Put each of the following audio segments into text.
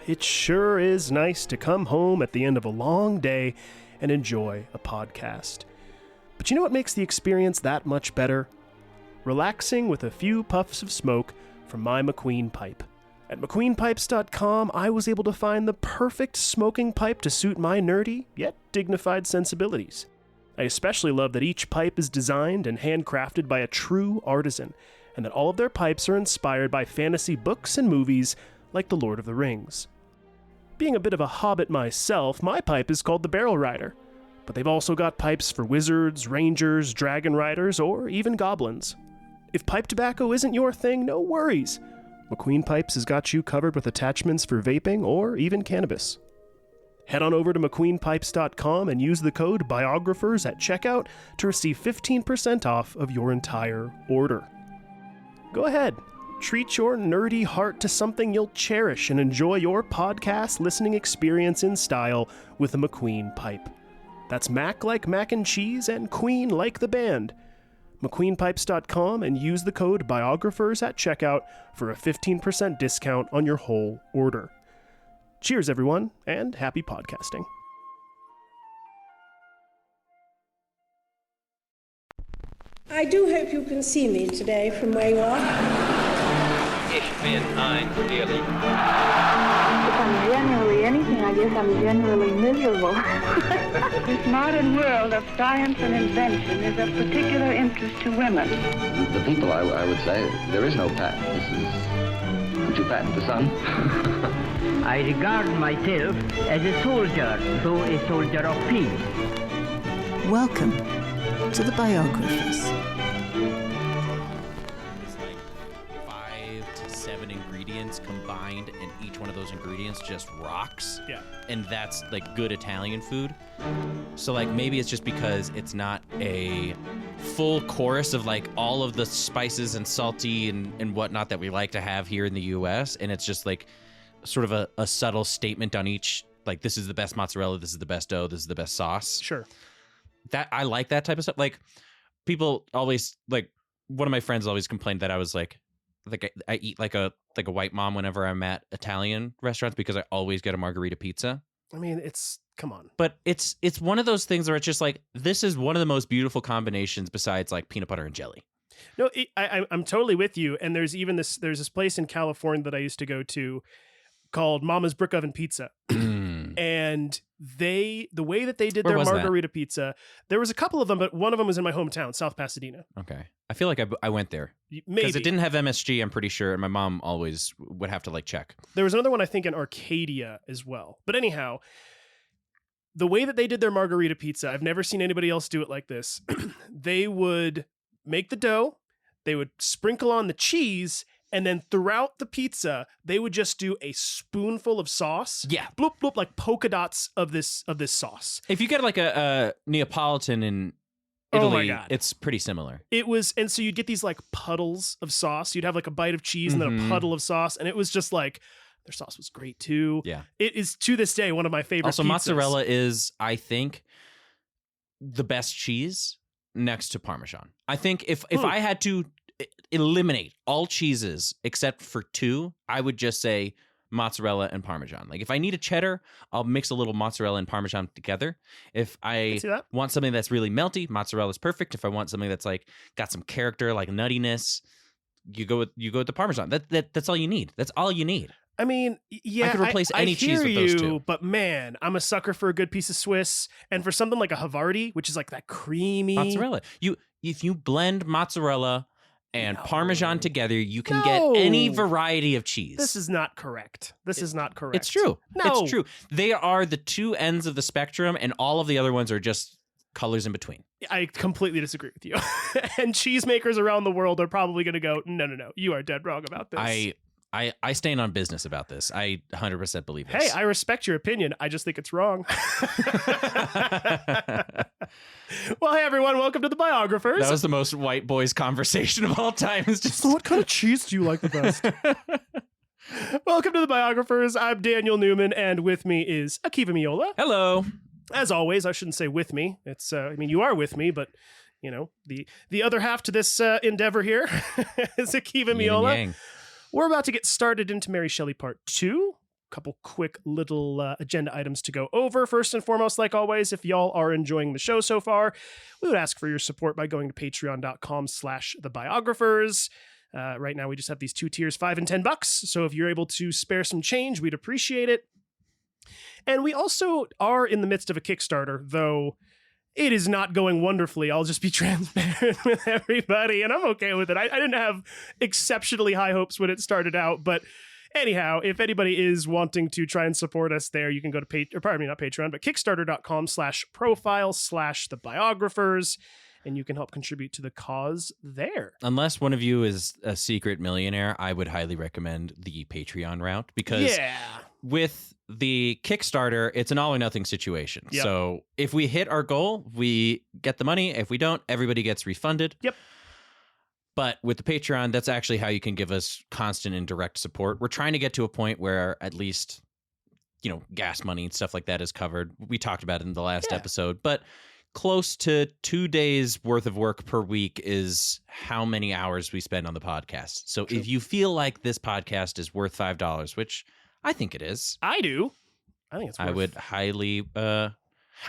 It sure is nice to come home at the end of a long day and enjoy a podcast. But you know what makes the experience that much better? Relaxing with a few puffs of smoke from my McQueen pipe. At McQueenPipes.com, I was able to find the perfect smoking pipe to suit my nerdy, yet dignified sensibilities. I especially love that each pipe is designed and handcrafted by a true artisan, and that all of their pipes are inspired by fantasy books and movies like The Lord of the Rings. Being a bit of a hobbit myself, my pipe is called the Barrel Rider, but they've also got pipes for wizards, rangers, dragon riders, or even goblins. If pipe tobacco isn't your thing, no worries. McQueen Pipes has got you covered with attachments for vaping or even cannabis. Head on over to McQueenPipes.com and use the code BIOGRAPHERS at checkout to receive 15% off of your entire order. Go ahead, treat your nerdy heart to something you'll cherish and enjoy your podcast listening experience in style with a McQueen pipe. That's Mac like mac and cheese and Queen like the band. McQueenPipes.com and use the code BIOGRAPHERS at checkout for a 15% discount on your whole order. Cheers, everyone, and happy podcasting. I do hope you can see me today from where you are. Ich bin ein Shelley. If I'm generally anything, I guess I'm generally miserable. This modern world of science and invention is of particular interest to women. The people, I would say, there is no patent. Would you patent the sun? I regard myself as a soldier, though a soldier of peace. Welcome to the Biographers. It's like 5 to 7 ingredients combined, and each one of those ingredients just rocks. Yeah. And that's like good Italian food. So like maybe it's just because it's not a full chorus of like all of the spices and salty and whatnot that we like to have here in the US, and it's just like sort of a subtle statement on each, like this is the best mozzarella, this is the best dough, this is the best sauce. Sure. That I like that type of stuff. Like people always, like one of my friends always complained that I was like I eat like a white mom whenever I'm at Italian restaurants because I always get a margarita pizza. I mean, come on. But it's one of those things where it's just like, this is one of the most beautiful combinations besides like peanut butter and jelly. No, I'm totally with you. And there's this place in California that I used to go to called Mama's Brick Oven Pizza. And the way that they did their margarita pizza, there was a couple of them, but one of them was in my hometown, South Pasadena. Okay. I feel like I went there. Maybe. Because it didn't have MSG, I'm pretty sure, and my mom always would have to like check. There was another one, I think, in Arcadia as well. But anyhow, the way that they did their margarita pizza, I've never seen anybody else do it like this. They would make the dough, they would sprinkle on the cheese, and then throughout the pizza, they would just do a spoonful of sauce. Yeah. Bloop, bloop, like polka dots of this sauce. If you get like a Neapolitan in Italy, oh my God, it's pretty similar. It was, and so you'd get these like puddles of sauce. You'd have like a bite of cheese and then a puddle of sauce. And it was just like, their sauce was great too. Yeah. It is to this day one of my favorite Also, pizzas. mozzarella is, I think, the best cheese next to Parmesan. I think if I had to eliminate all cheeses except for 2, I would just say mozzarella and Parmesan. Like if I need a cheddar, I'll mix a little mozzarella and Parmesan together. If I want something that's really melty, mozzarella is perfect. If I want something that's like got some character, like nuttiness, you go with the Parmesan. That's all you need. That's all you need. I mean, yeah, I could replace any cheese with those two. But man, I'm a sucker for a good piece of Swiss, and for something like a Havarti, which is like that creamy mozzarella. If you blend mozzarella and Parmesan together, you can get any variety of cheese. This is not correct. It's true. No. It's true. They are the 2 ends of the spectrum, and all of the other ones are just colors in between. I completely disagree with you. And cheesemakers around the world are probably going to go, no, you are dead wrong about this. I stand on business about this. I 100% believe this. Hey, I respect your opinion. I just think it's wrong. Well, hey, everyone. Welcome to the Biographers. That was the most white boys conversation of all time. It's just... So what kind of cheese do you like the best? Welcome to the Biographers. I'm Daniel Newman, and with me is Akiva Miola. Hello. As always, I shouldn't say with me. It's, you are with me, but, the other half to this endeavor here is Akiva Miola. We're about to get started into Mary Shelley Part 2, couple quick little agenda items to go over. First and foremost, like always, if y'all are enjoying the show so far, we would ask for your support by going to patreon.com/thebiographers. Right now, we just have these 2 tiers, $5 and $10. So if you're able to spare some change, we'd appreciate it. And we also are in the midst of a Kickstarter, though it is not going wonderfully. I'll just be transparent with everybody, and I'm okay with it. I didn't have exceptionally high hopes when it started out, but anyhow, if anybody is wanting to try and support us there, you can go to not Patreon, but kickstarter.com/profile/thebiographers, and you can help contribute to the cause there. Unless one of you is a secret millionaire, I would highly recommend the Patreon route, because with the Kickstarter, it's an all or nothing situation. Yep. So if we hit our goal, we get the money. If we don't, everybody gets refunded. Yep. But with the Patreon, that's actually how you can give us constant and direct support. We're trying to get to a point where at least, gas money and stuff like that is covered. We talked about it in the last episode, but close to 2 days worth of work per week is how many hours we spend on the podcast. So if you feel like this podcast is worth $5, which I think it is. I do. I think it's worth... I would highly, I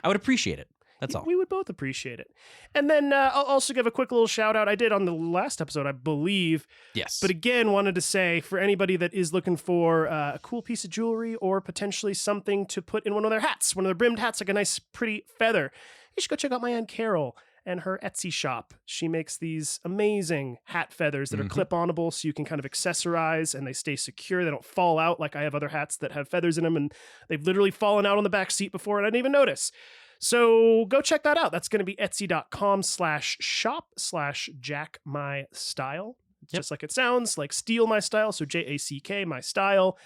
would appreciate it. That's all. We would both appreciate it. And then I'll also give a quick little shout out. I did on the last episode, I believe. Yes. But again, wanted to say for anybody that is looking for a cool piece of jewelry or potentially something to put in one of their hats, one of their brimmed hats, like a nice pretty feather, you should go check out my Aunt Carol and her Etsy shop. She makes these amazing hat feathers that are clip-onable, so you can kind of accessorize and they stay secure. They don't fall out like I have other hats that have feathers in them, and they've literally fallen out on the back seat before and I didn't even notice. So go check that out. That's going to be etsy.com/shop/jackmystyle. Just like it sounds, like steal my style. So JACK, my style.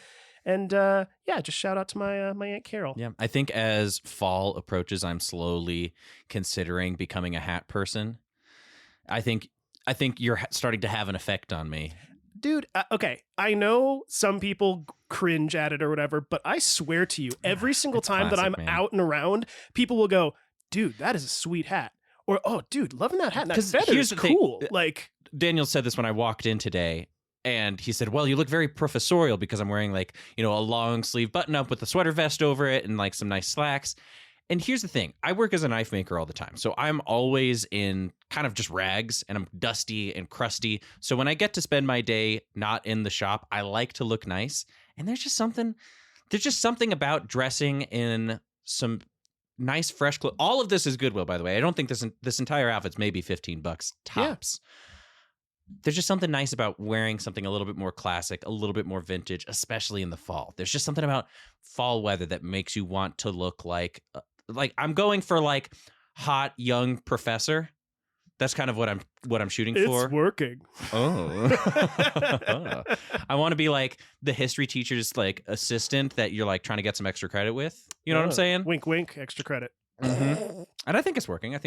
And just shout out to my my Aunt Carol. Yeah, I think as fall approaches, I'm slowly considering becoming a hat person. I think you're starting to have an effect on me. Dude, okay, I know some people cringe at it or whatever, but I swear to you, every single time that I'm out and around, people will go, dude, that is a sweet hat. Or, oh, dude, loving that hat. That feather is cool. Like, Daniel said this when I walked in today, and he said, well, you look very professorial because I'm wearing a long sleeve button up with a sweater vest over it and like some nice slacks. And here's the thing. I work as a knife maker all the time. So I'm always in kind of just rags, and I'm dusty and crusty. So when I get to spend my day not in the shop, I like to look nice. And there's just something about dressing in some nice, fresh clothes. All of this is Goodwill, by the way. I don't think this entire outfit's maybe $15 tops. Yeah. There's just something nice about wearing something a little bit more classic, a little bit more vintage, especially in the fall. There's just something about fall weather that makes you want to look like I'm going for like hot young professor. That's kind of what I'm shooting for. It's working. Oh. I want to be like the history teacher's like assistant that you're like trying to get some extra credit with. You know what I'm saying? Wink, wink, extra credit. Mm-hmm. And I think it's working. I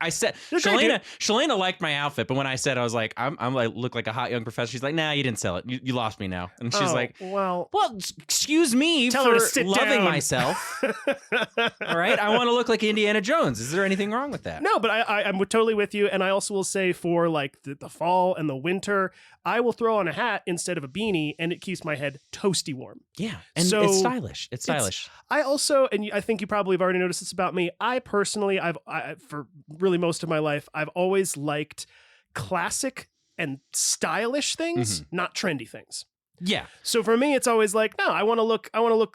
said, Shalena liked my outfit, but when I said, I was like, I'm like, look like a hot young professor. She's like, nah, you didn't sell it. You lost me now. And she's like, well, excuse me tell for her to sit loving down. Myself. All right. I want to look like Indiana Jones. Is there anything wrong with that? No, but I'm totally with you. And I also will say for like the fall and the winter, I will throw on a hat instead of a beanie, and it keeps my head toasty warm. Yeah. And so it's stylish. It's stylish. I also, and I think you probably have already noticed this about me, I personally, for really most of my life, I've always liked classic and stylish things, not trendy things. Yeah. So for me, it's always like, no, I want to look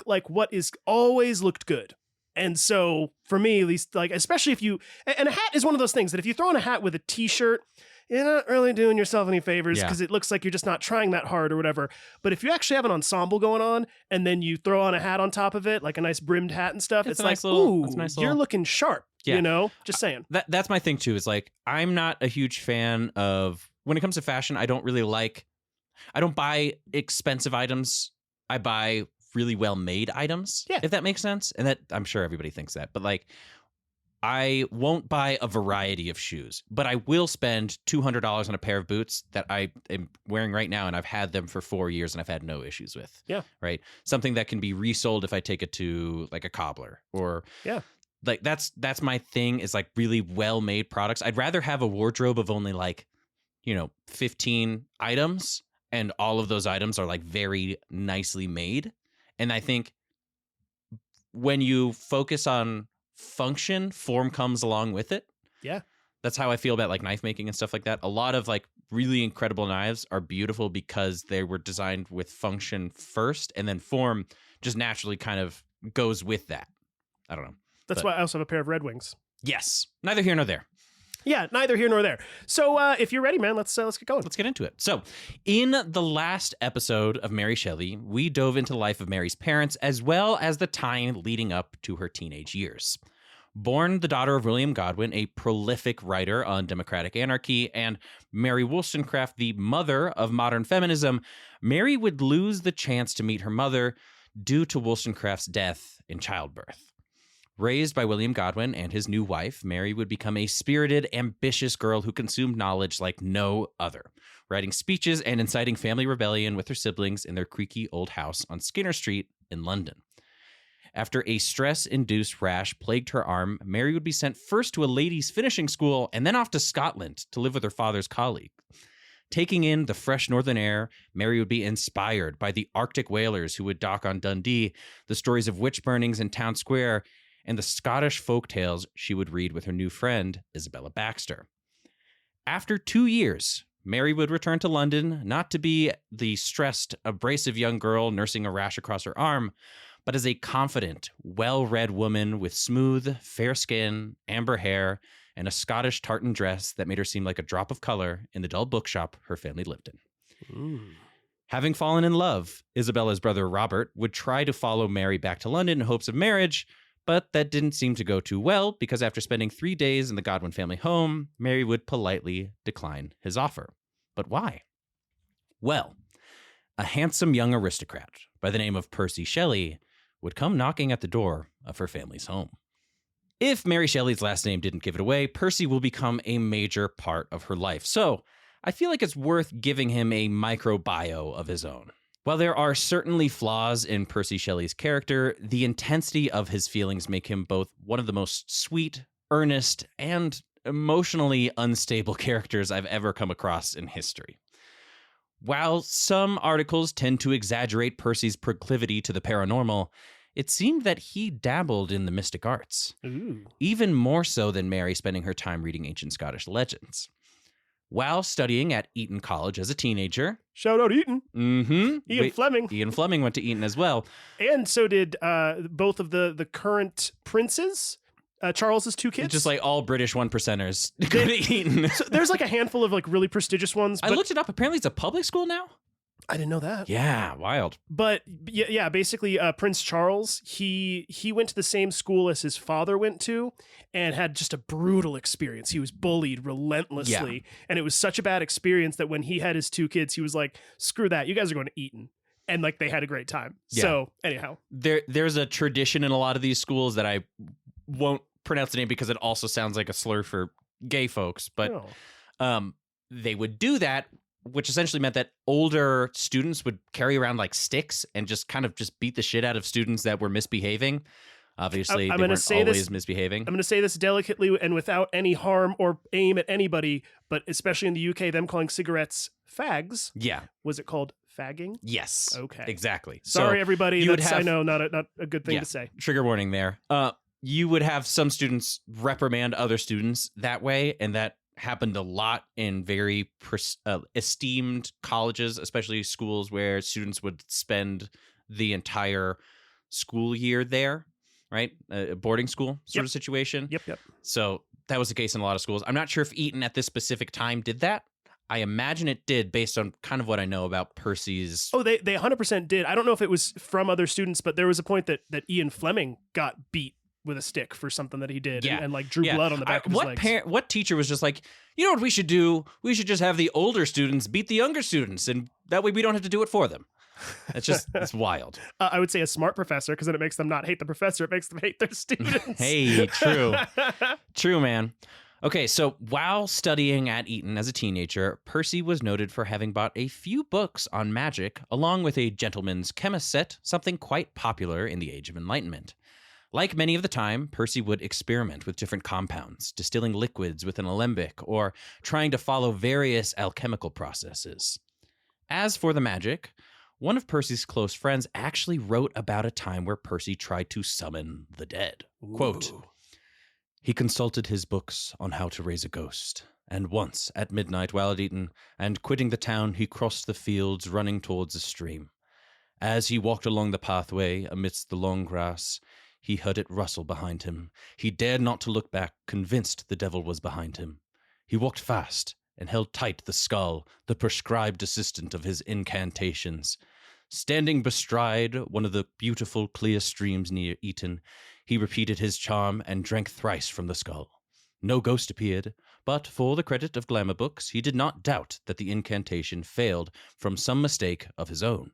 like what is always looked good. And so for me, at least, like, especially if you, and a hat is one of those things that if you throw on a hat with a t-shirt, you're not really doing yourself any favors because it looks like you're just not trying that hard or whatever. But if you actually have an ensemble going on and then you throw on a hat on top of it, like a nice brimmed hat and stuff, it's like, you're looking sharp, you know? Just saying. That's my thing too, is like, I'm not a huge fan of, when it comes to fashion, I don't buy expensive items. I buy really well-made items, if that makes sense. And that, I'm sure everybody thinks that, but like, I won't buy a variety of shoes, but I will spend $200 on a pair of boots that I am wearing right now, and I've had them for 4 years and I've had no issues with. Yeah. Right. Something that can be resold if I take it to like a cobbler or like that's my thing, is like really well-made products. I'd rather have a wardrobe of only like, 15 items, and all of those items are like very nicely made, And I think when you focus on function, form comes along with it. Yeah. That's how I feel about like knife making and stuff like that. A lot of like really incredible knives are beautiful because they were designed with function first, and then form just naturally kind of goes with that. I don't know. That's why I also have a pair of Red Wings. Yes. Neither here nor there. Yeah, neither here nor there. So if you're ready, man, let's get going. Let's get into it. So in the last episode of Mary Shelley, we dove into the life of Mary's parents as well as the time leading up to her teenage years. Born the daughter of William Godwin, a prolific writer on democratic anarchy, and Mary Wollstonecraft, the mother of modern feminism, Mary would lose the chance to meet her mother due to Wollstonecraft's death in childbirth. Raised by William Godwin and his new wife, Mary would become a spirited, ambitious girl who consumed knowledge like no other, writing speeches and inciting family rebellion with her siblings in their creaky old house on Skinner Street in London. After a stress-induced rash plagued her arm, Mary would be sent first to a ladies' finishing school and then off to Scotland to live with her father's colleague. Taking in the fresh northern air, Mary would be inspired by the Arctic whalers who would dock on Dundee, the stories of witch burnings in Town Square, and the Scottish folk tales she would read with her new friend, Isabella Baxter. After 2 years, Mary would return to London, not to be the stressed, abrasive young girl nursing a rash across her arm, but as a confident, well-read woman with smooth, fair skin, amber hair, and a Scottish tartan dress that made her seem like a drop of color in the dull bookshop her family lived in. Ooh. Having fallen in love, Isabella's brother Robert would try to follow Mary back to London in hopes of marriage, but that didn't seem to go too well because after spending 3 days in the Godwin family home, Mary would politely decline his offer. But why? Well, a handsome young aristocrat by the name of Percy Shelley would come knocking at the door of her family's home. If Mary Shelley's last name didn't give it away, Percy will become a major part of her life. So I feel like it's worth giving him a micro bio of his own. While there are certainly flaws in Percy Shelley's character, the intensity of his feelings make him both one of the most sweet, earnest, and emotionally unstable characters I've ever come across in history. While some articles tend to exaggerate Percy's proclivity to the paranormal, it seemed that he dabbled in the mystic arts, even more so than Mary spending her time reading ancient Scottish legends. While studying at Eton College as a teenager... Shout out Eton. Mm-hmm. Ian Fleming. Ian Fleming went to Eton as well. And so did both of the current princes, Charles's two kids. It's just like all British one percenters go to Eton. So there's like a handful of like really prestigious ones. I looked it up. Apparently it's a public school now. I didn't know that. Yeah, wild. But yeah, basically Prince Charles, he went to the same school as his father went to and had just a brutal experience. He was bullied relentlessly. And it was such a bad experience that when he had his two kids, he was like, screw that. You guys are going to Eton. And like they had a great time. Yeah. So anyhow. There's a tradition in a lot of these schools that I won't pronounce the name because it also sounds like a slur for gay folks. But they would do that, which essentially meant that older students would carry around like sticks and just kind of just beat the shit out of students that were misbehaving. Obviously, they weren't always misbehaving. I'm going to say this delicately and without any harm or aim at anybody, but especially in the UK, them calling cigarettes fags. Yeah. Was it called fagging? Yes. Okay. Exactly. Sorry, so everybody. I know, not a good thing to say. Trigger warning there. You would have some students reprimand other students that way, and that happened a lot in very esteemed colleges, especially schools where students would spend the entire school year there, right? A boarding school sort of situation. Yep. So that was the case in a lot of schools. I'm not sure if Eton at this specific time did that. I imagine it did based on kind of what I know about Percy's. Oh, they 100% did. I don't know if it was from other students, but there was a point that Ian Fleming got beat with a stick for something that he did and like drew blood on the back of his legs. What teacher was just like, you know what we should do? We should just have the older students beat the younger students, and that way we don't have to do it for them. It's wild. I would say a smart professor, because then it makes them not hate the professor. It makes them hate their students. Hey, true. True, man. Okay, so while studying at Eton as a teenager, Percy was noted for having bought a few books on magic, along with a gentleman's chemist set, something quite popular in the Age of Enlightenment. Like many of the time, Percy would experiment with different compounds, distilling liquids with an alembic, or trying to follow various alchemical processes. As for the magic, One of Percy's close friends actually wrote about a time where Percy tried to summon the dead. Quote, "He consulted his books on how to raise a ghost, and once, at midnight while at eaten, and quitting the town, he crossed the fields running towards a stream. As he walked along the pathway amidst the long grass, he heard it rustle behind him. He dared not to look back, convinced the devil was behind him. He walked fast and held tight the skull, the prescribed assistant of his incantations. Standing bestride one of the beautiful clear streams near Eton, he repeated his charm and drank thrice from the skull. No ghost appeared, but for the credit of glamour books, he did not doubt that the incantation failed from some mistake of his own.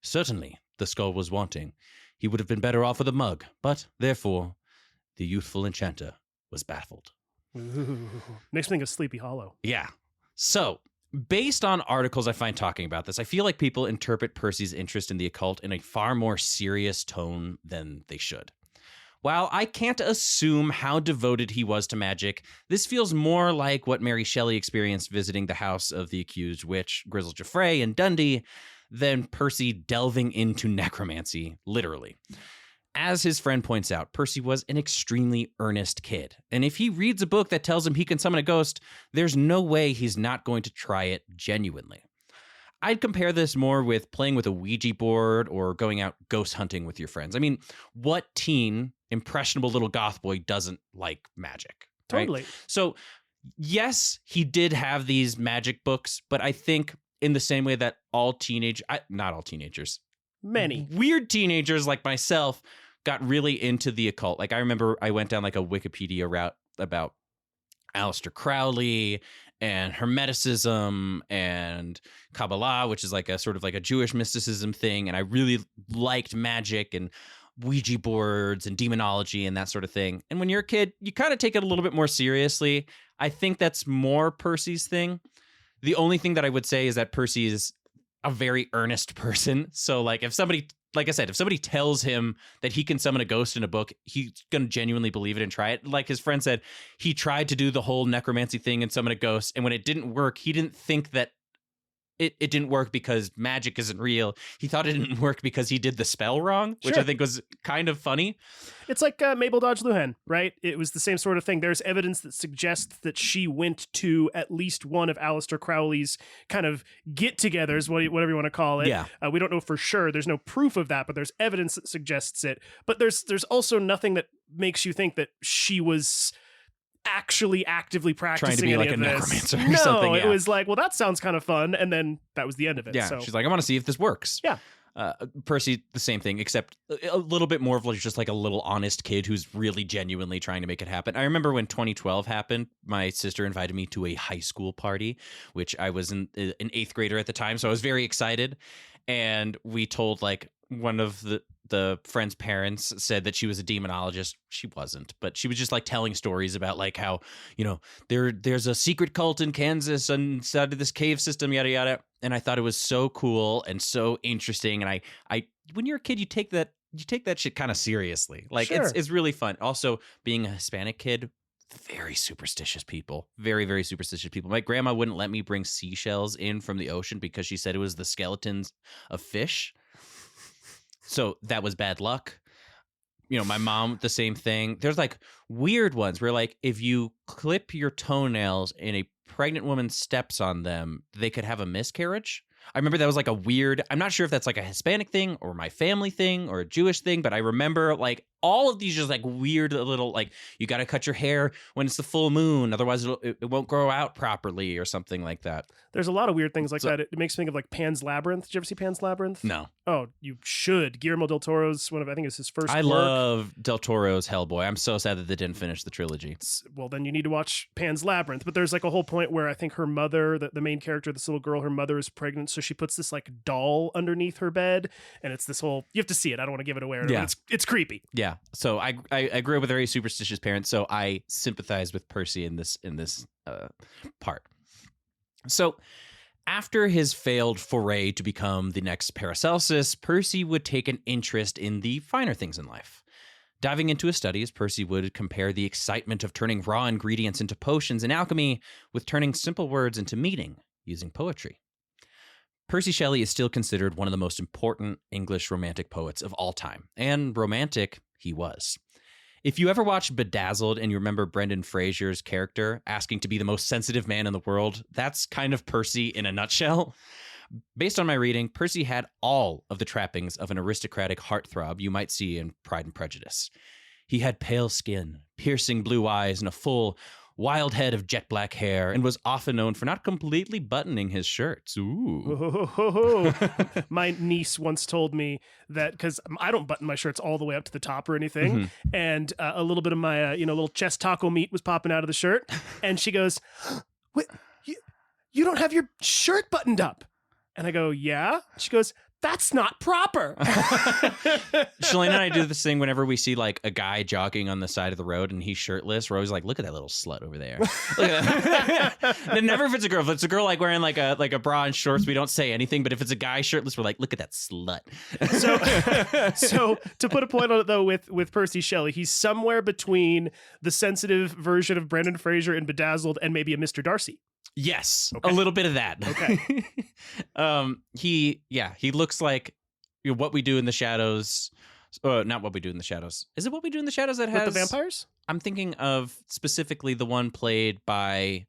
Certainly, the skull was wanting. He would have been better off with a mug, but, therefore, the youthful enchanter was baffled." Ooh. Makes me think of Sleepy Hollow. Yeah. So, based on articles I find talking about this, I feel like people interpret Percy's interest in the occult in a far more serious tone than they should. While I can't assume how devoted he was to magic, this feels more like what Mary Shelley experienced visiting the house of the accused witch, Grizzle Jaffray, in Dundee, than Percy delving into necromancy, literally. As his friend points out, Percy was an extremely earnest kid, and if he reads a book that tells him he can summon a ghost, there's no way he's not going to try it genuinely. I'd compare this more with playing with a Ouija board or going out ghost hunting with your friends. I mean, what teen, impressionable little goth boy doesn't like magic? Right? Totally. So, yes, he did have these magic books, but I think in the same way that not all teenagers, Many weird teenagers like myself got really into the occult. Like I remember I went down like a Wikipedia route about Aleister Crowley and Hermeticism and Kabbalah, which is like a sort of like a Jewish mysticism thing. And I really liked magic and Ouija boards and demonology and that sort of thing. And when you're a kid, you kind of take it a little bit more seriously. I think that's more Percy's thing. The only thing that I would say is that Percy is a very earnest person. So like if somebody tells him that he can summon a ghost in a book, he's going to genuinely believe it and try it. Like his friend said, he tried to do the whole necromancy thing and summon a ghost. And when it didn't work, he didn't think that it didn't work because magic isn't real. He thought it didn't work because he did the spell wrong, which I think was kind of funny. It's like Mabel Dodge Luhan, right? It was the same sort of thing. There's evidence that suggests that she went to at least one of Aleister Crowley's kind of get-togethers, whatever you want to call it. Yeah. We don't know for sure. There's no proof of that, but there's evidence that suggests it. But there's also nothing that makes you think that she was actually actively practicing trying to be like a necromancer or something. It was like, well, that sounds kind of fun, and then that was the end of it. Yeah, so. she's like, I want to see if this works. Yeah. Percy, the same thing, except a little bit more of like just like a little honest kid who's really genuinely trying to make it happen. I remember when 2012 happened, my sister invited me to a high school party, which I was an 8th grader at the time, so I was very excited. And we told like one of the friend's parents said that she was a demonologist. She wasn't, but she was just like telling stories about like how, you know, there's a secret cult in Kansas inside of this cave system, yada yada. And I thought it was so cool and so interesting. And I when you're a kid, you take that shit kind of seriously. Like it's really fun. Also, being a Hispanic kid, very superstitious people. Very, very superstitious people. My grandma wouldn't let me bring seashells in from the ocean because she said it was the skeletons of fish. So that was bad luck. You know, my mom, the same thing. There's like weird ones where like if you clip your toenails and a pregnant woman steps on them, they could have a miscarriage. I remember that was like a weird, I'm not sure if that's like a Hispanic thing or my family thing or a Jewish thing, but I remember like all of these just like weird little, like you got to cut your hair when it's the full moon. Otherwise it won't grow out properly or something like that. There's a lot of weird things like that. It makes me think of like Pan's Labyrinth. Did you ever see Pan's Labyrinth? No. Oh, you should. Guillermo del Toro's I think it's his first work. Love del Toro's Hellboy. I'm so sad that they didn't finish the trilogy. Well, then you need to watch Pan's Labyrinth. But there's like a whole point where I think her mother, the main character, this little girl, her mother is pregnant. So she puts this like doll underneath her bed. And it's this whole, you have to see it. I don't want to give it away. Yeah. It's creepy. Yeah. So I grew up with very superstitious parents. So I sympathize with Percy in this part. So after his failed foray to become the next Paracelsus, Percy would take an interest in the finer things in life. Diving into his studies, Percy would compare the excitement of turning raw ingredients into potions in alchemy with turning simple words into meaning using poetry. Percy Shelley is still considered one of the most important English romantic poets of all time, and romantic he was. If you ever watched Bedazzled and you remember Brendan Fraser's character asking to be the most sensitive man in the world, that's kind of Percy in a nutshell. Based on my reading, Percy had all of the trappings of an aristocratic heartthrob you might see in Pride and Prejudice. He had pale skin, piercing blue eyes, and a full, wild head of jet black hair, and was often known for not completely buttoning his shirts. Ooh. My niece once told me that, because I don't button my shirts all the way up to the top or anything, and a little bit of my little chest taco meat was popping out of the shirt, and she goes, "Wait, you don't have your shirt buttoned up?" And I go, "Yeah." She goes, "That's not proper." Shalane and I do this thing whenever we see like a guy jogging on the side of the road and he's shirtless. We're always like, "Look at that little slut over there." And never if it's a girl. If it's a girl like wearing like a bra and shorts, we don't say anything. But if it's a guy shirtless, we're like, "Look at that slut." So to put a point on it though, with Percy Shelley, he's somewhere between the sensitive version of Brendan Fraser in Bedazzled and maybe a Mr. Darcy. Yes, okay. A little bit of that. Okay. He looks like What We Do in the Shadows. Not What We Do in the Shadows. Is it What We Do in the Shadows that has with the vampires? I'm thinking of specifically the one played by,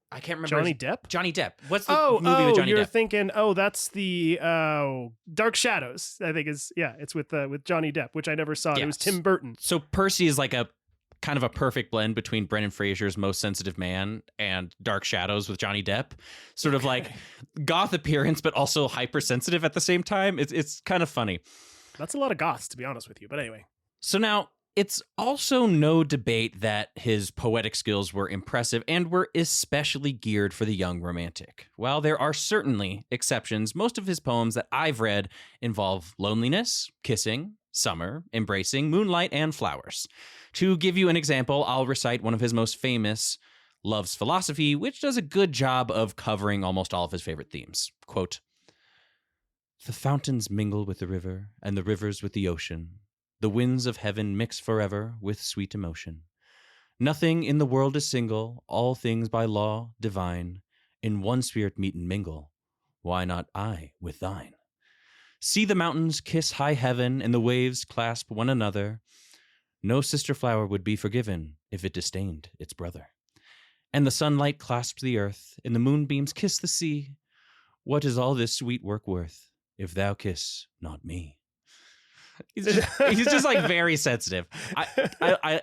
I can't remember. Johnny Depp. What's the movie with Johnny Depp? You're thinking, that's the Dark Shadows. I think it's with Johnny Depp, which I never saw. Yes. It was Tim Burton. So Percy is like a kind of a perfect blend between Brendan Fraser's Most Sensitive Man and Dark Shadows with Johnny Depp. Sort of like goth appearance, but also hypersensitive at the same time. It's kind of funny. That's a lot of goths, to be honest with you. But anyway. So now, it's also no debate that his poetic skills were impressive and were especially geared for the young romantic. While there are certainly exceptions, most of his poems that I've read involve loneliness, kissing, summer, embracing, moonlight, and flowers. To give you an example, I'll recite one of his most famous, Love's Philosophy, which does a good job of covering almost all of his favorite themes. Quote, "The fountains mingle with the river, and the rivers with the ocean. The winds of heaven mix forever with sweet emotion. Nothing in the world is single, all things by law divine. In one spirit meet and mingle, why not I with thine? See the mountains kiss high heaven, and the waves clasp one another. No sister flower would be forgiven if it disdained its brother. And the sunlight clasps the earth, and the moonbeams kiss the sea. What is all this sweet work worth, if thou kiss not me?" He's just like very sensitive. I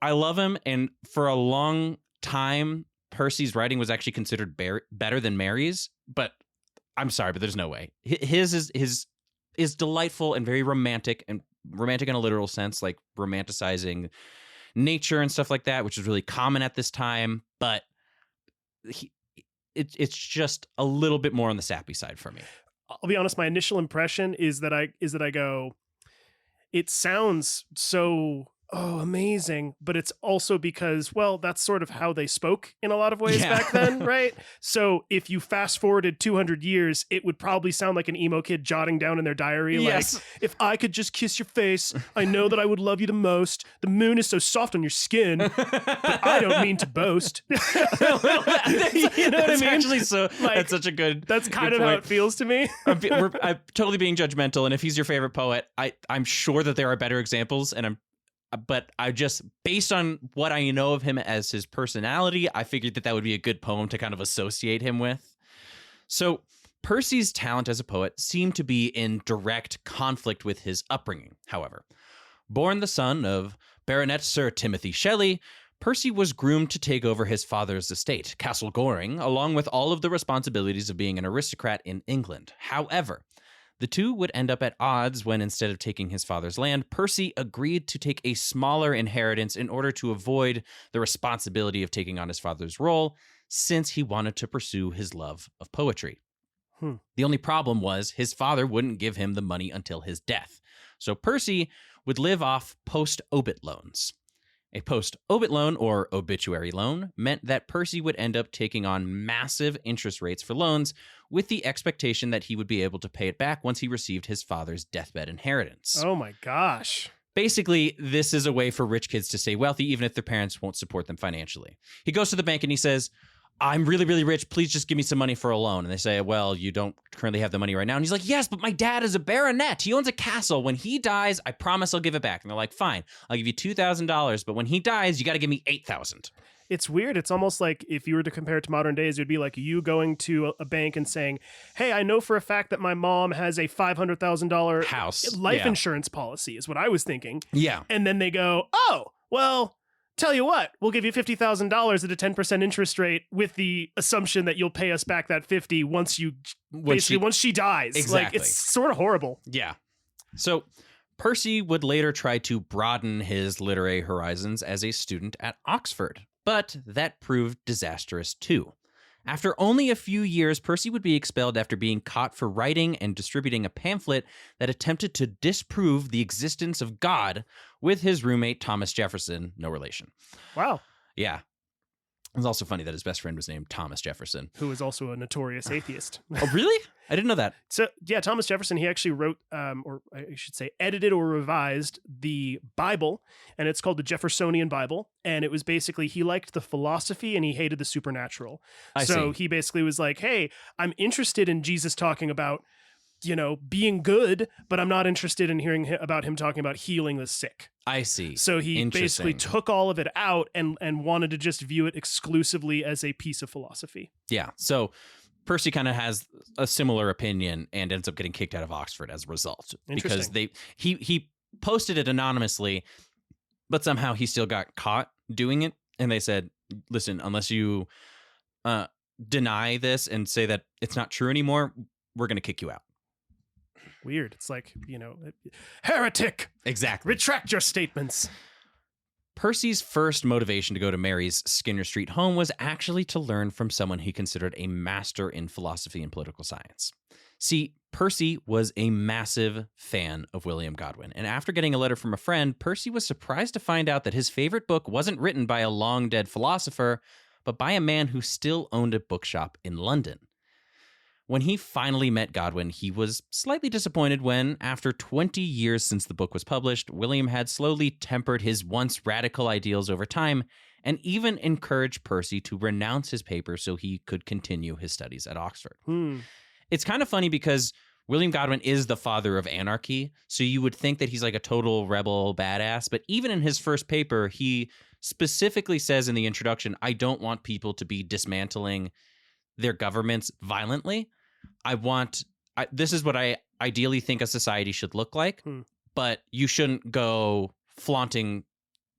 love him, and for a long time, Percy's writing was actually considered better than Mary's. But I'm sorry, but there's no way. His is delightful and very romantic in a literal sense, like romanticizing nature and stuff like that, which is really common at this time. But it's just a little bit more on the sappy side for me. I'll be honest. My initial impression is that I go, it sounds so amazing, but it's also because, well, that's sort of how they spoke in a lot of ways back then, right? So if you fast forwarded 200 years, it would probably sound like an emo kid jotting down in their diary, yes, like, "If I could just kiss your face, I know that I would love you the most. The moon is so soft on your skin, but I don't mean to boast." You know what I mean? Actually, that's such a good. That's kind good of point. how it feels to me. I'm totally being judgmental, and if he's your favorite poet, I'm sure that there are better examples, but I just, based on what I know of him as his personality, I figured that would be a good poem to kind of associate him with. So Percy's talent as a poet seemed to be in direct conflict with his upbringing, however. Born the son of Baronet Sir Timothy Shelley, Percy was groomed to take over his father's estate, Castle Goring, along with all of the responsibilities of being an aristocrat in England. However, the two would end up at odds when, instead of taking his father's land, Percy agreed to take a smaller inheritance in order to avoid the responsibility of taking on his father's role, since he wanted to pursue his love of poetry. The only problem was his father wouldn't give him the money until his death. So Percy would live off post-obit loans. A post-obit loan, or obituary loan, meant that Percy would end up taking on massive interest rates for loans, with the expectation that he would be able to pay it back once he received his father's deathbed inheritance. Oh my gosh. Basically, this is a way for rich kids to stay wealthy even if their parents won't support them financially. He goes to the bank and he says, I'm really, really rich. Please just give me some money for a loan. And they say, well, you don't currently have the money right now. And he's like, yes, but my dad is a baronet. He owns a castle. When he dies, I promise I'll give it back. And they're like, fine, I'll give you $2,000. But when he dies, you got to give me $8,000. It's weird. It's almost like if you were to compare it to modern days, it would be like you going to a bank and saying, hey, I know for a fact that my mom has a $500,000 house life insurance policy is what I was thinking. Yeah. And then they go, oh, well, tell you what, we'll give you $50,000 at a 10% interest rate with the assumption that you'll pay us back that 50 once she dies. Exactly. Like, it's sort of horrible. Yeah. So Percy would later try to broaden his literary horizons as a student at Oxford, but that proved disastrous too. After only a few years, Percy would be expelled after being caught for writing and distributing a pamphlet that attempted to disprove the existence of God with his roommate, Thomas Jefferson, no relation. Wow. Yeah. It was also funny that his best friend was named Thomas Jefferson. Who was also a notorious atheist. Oh, really? I didn't know that. So, yeah, Thomas Jefferson, he actually wrote, or I should say, edited or revised the Bible, and it's called the Jeffersonian Bible. And it was basically, he liked the philosophy and he hated the supernatural. So he basically was like, hey, I'm interested in Jesus talking about, being good, but I'm not interested in hearing about him talking about healing the sick. I see. So he basically took all of it out and wanted to just view it exclusively as a piece of philosophy. Yeah. So Percy kind of has a similar opinion and ends up getting kicked out of Oxford as a result. Because he posted it anonymously, but somehow he still got caught doing it. And they said, listen, unless you deny this and say that it's not true anymore, we're going to kick you out. Weird. It's like, heretic. Exactly. Retract your statements. Percy's first motivation to go to Mary's Skinner Street home was actually to learn from someone he considered a master in philosophy and political science. See, Percy was a massive fan of William Godwin, and after getting a letter from a friend, Percy was surprised to find out that his favorite book wasn't written by a long-dead philosopher, but by a man who still owned a bookshop in London. When he finally met Godwin, he was slightly disappointed when, after 20 years since the book was published, William had slowly tempered his once radical ideals over time and even encouraged Percy to renounce his paper so he could continue his studies at Oxford. It's kind of funny because William Godwin is the father of anarchy, so you would think that he's like a total rebel badass, but even in his first paper, he specifically says in the introduction, I don't want people to be dismantling their governments violently. This is what I ideally think a society should look like, but you shouldn't go flaunting,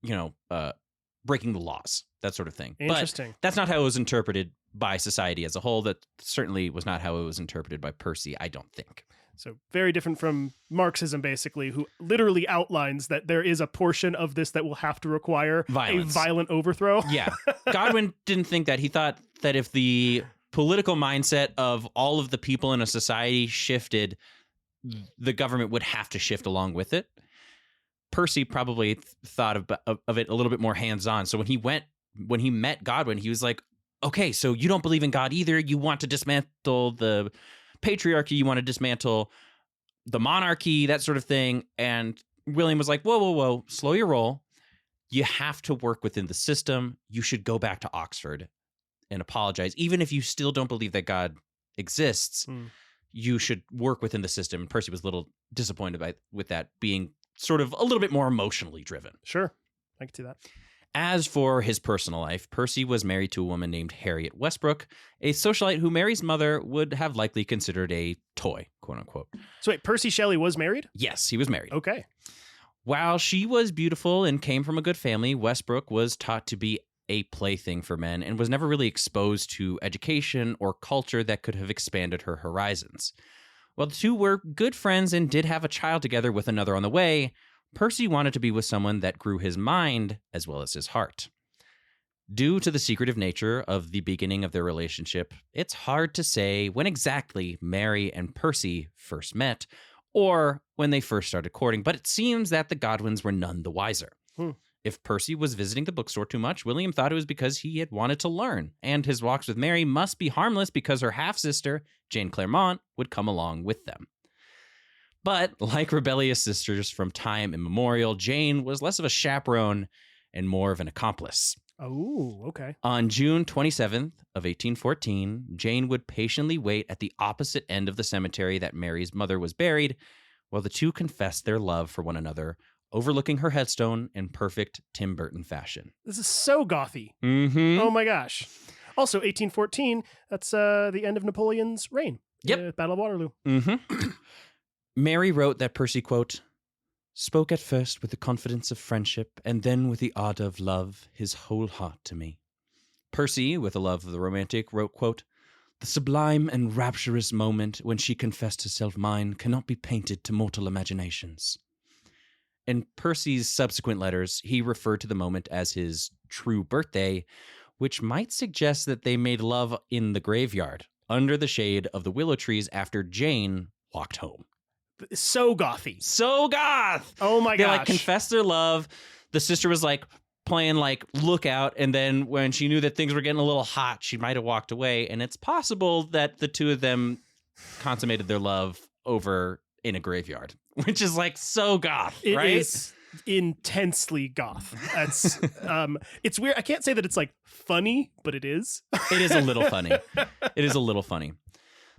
breaking the laws, that sort of thing. Interesting. But that's not how it was interpreted by society as a whole. That certainly was not how it was interpreted by Percy, I don't think. So very different from Marxism, basically, who literally outlines that there is a portion of this that will have to require violence. A violent overthrow. Yeah. Godwin didn't think that. He thought that if the political mindset of all of the people in a society shifted, the government would have to shift along with it. Percy probably thought of it a little bit more hands-on. So when he met Godwin, he was like, okay, so you don't believe in God either. You want to dismantle the patriarchy. You want to dismantle the monarchy, that sort of thing. And William was like, whoa, slow your roll. You have to work within the system. You should go back to Oxford and apologize. Even if you still don't believe that God exists, you should work within the system. And Percy was a little disappointed with that being sort of a little bit more emotionally driven. Sure. I can see that. As for his personal life, Percy was married to a woman named Harriet Westbrook, a socialite who Mary's mother would have likely considered a toy, quote unquote. So wait, Percy Shelley was married? Yes, he was married. Okay. While she was beautiful and came from a good family, Westbrook was taught to be a plaything for men and was never really exposed to education or culture that could have expanded her horizons. While the two were good friends and did have a child together with another on the way, Percy wanted to be with someone that grew his mind as well as his heart. Due to the secretive nature of the beginning of their relationship, it's hard to say when exactly Mary and Percy first met or when they first started courting, but it seems that the Godwins were none the wiser. If Percy was visiting the bookstore too much, William thought it was because he had wanted to learn, and his walks with Mary must be harmless because her half-sister, Jane Clairmont, would come along with them. But like rebellious sisters from time immemorial, Jane was less of a chaperone and more of an accomplice. Oh, okay. On June 27th of 1814, Jane would patiently wait at the opposite end of the cemetery that Mary's mother was buried, while the two confessed their love for one another, overlooking her headstone in perfect Tim Burton fashion. This is so gothy. Mm-hmm. Oh my gosh. Also, 1814, that's the end of Napoleon's reign. Yep. Battle of Waterloo. Mm-hmm. Mary wrote that Percy, quote, spoke at first with the confidence of friendship, and then with the ardor of love, his whole heart to me. Percy, with a love of the romantic, wrote, quote, the sublime and rapturous moment when she confessed herself mine cannot be painted to mortal imaginations. In Percy's subsequent letters, he referred to the moment as his true birthday, which might suggest that they made love in the graveyard, under the shade of the willow trees after Jane walked home. So gothy. So goth! Oh my gosh. They, like, confessed their love. The sister was, like, playing, like, lookout, and then when she knew that things were getting a little hot, she might have walked away, and it's possible that the two of them consummated their love over in a graveyard, which is, like, so goth, right? It is intensely goth. That's it's weird. I can't say that it's, like, funny, but it is. It is a little funny. It is a little funny.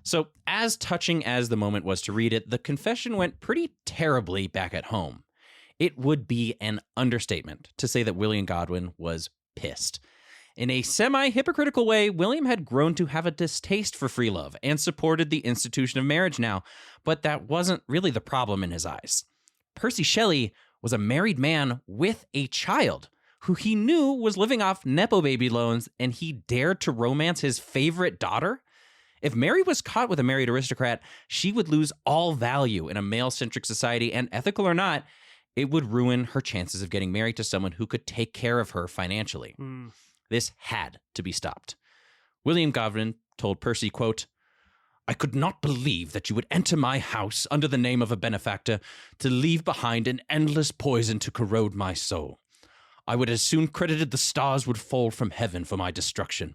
So, as touching as the moment was to read it, the confession went pretty terribly back at home. It would be an understatement to say that William Godwin was pissed. In a semi-hypocritical way, William had grown to have a distaste for free love and supported the institution of marriage now, but that wasn't really the problem in his eyes. Percy Shelley was a married man with a child who he knew was living off Nepo baby loans, and he dared to romance his favorite daughter? If Mary was caught with a married aristocrat, she would lose all value in a male-centric society, and ethical or not, it would ruin her chances of getting married to someone who could take care of her financially. This had to be stopped. William Godwin told Percy, quote, I could not believe that you would enter my house under the name of a benefactor to leave behind an endless poison to corrode my soul. I would as soon credited the stars would fall from heaven for my destruction.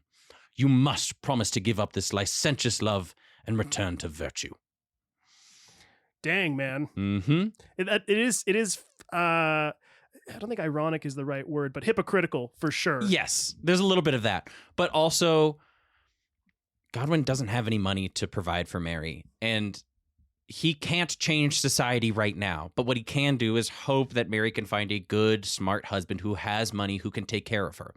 You must promise to give up this licentious love and return to virtue. Dang, man. Mm-hmm. It is I don't think ironic is the right word, but hypocritical for sure. Yes, there's a little bit of that. But also, Godwin doesn't have any money to provide for Mary, and he can't change society right now. But what he can do is hope that Mary can find a good, smart husband who has money, who can take care of her.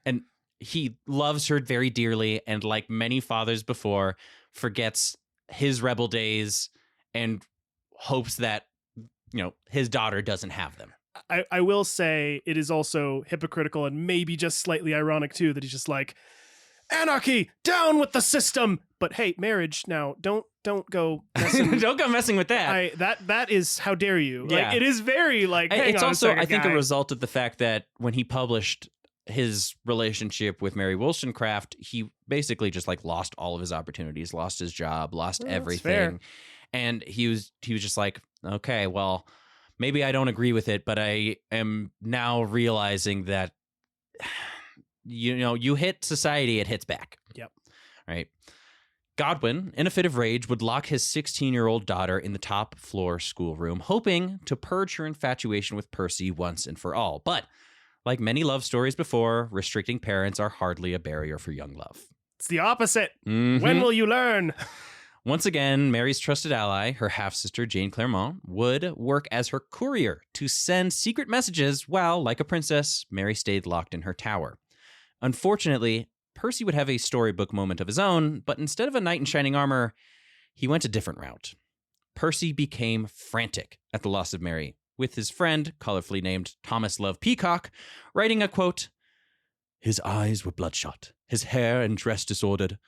And he loves her very dearly, and like many fathers before, forgets his rebel days and hopes that, you know, his daughter doesn't have them. I will say it is also hypocritical and maybe just slightly ironic too that he's just like, anarchy, down with the system. But hey, marriage now, don't go messing. Don't go messing with that. That is, how dare you? Yeah. Like, it is very like. It's also, I think, guy. a result of the fact that when he published his relationship with Mary Wollstonecraft, he basically just like lost all of his opportunities, lost his job, lost everything. And he was just like, okay, well, maybe I don't agree with it, but I am now realizing that, you know, you hit society, it hits back. Yep. Right. Godwin, in a fit of rage, would lock his 16-year-old daughter in the top floor schoolroom, hoping to purge her infatuation with Percy once and for all. But like many love stories before, restricting parents are hardly a barrier for young love. It's the opposite. Mm-hmm. When will you learn? Once again, Mary's trusted ally, her half-sister Jane Clairmont, would work as her courier to send secret messages while, like a princess, Mary stayed locked in her tower. Unfortunately, Percy would have a storybook moment of his own, but instead of a knight in shining armor, he went a different route. Percy became frantic at the loss of Mary, with his friend, colorfully named Thomas Love Peacock, writing a quote, his eyes were bloodshot, his hair and dress disordered.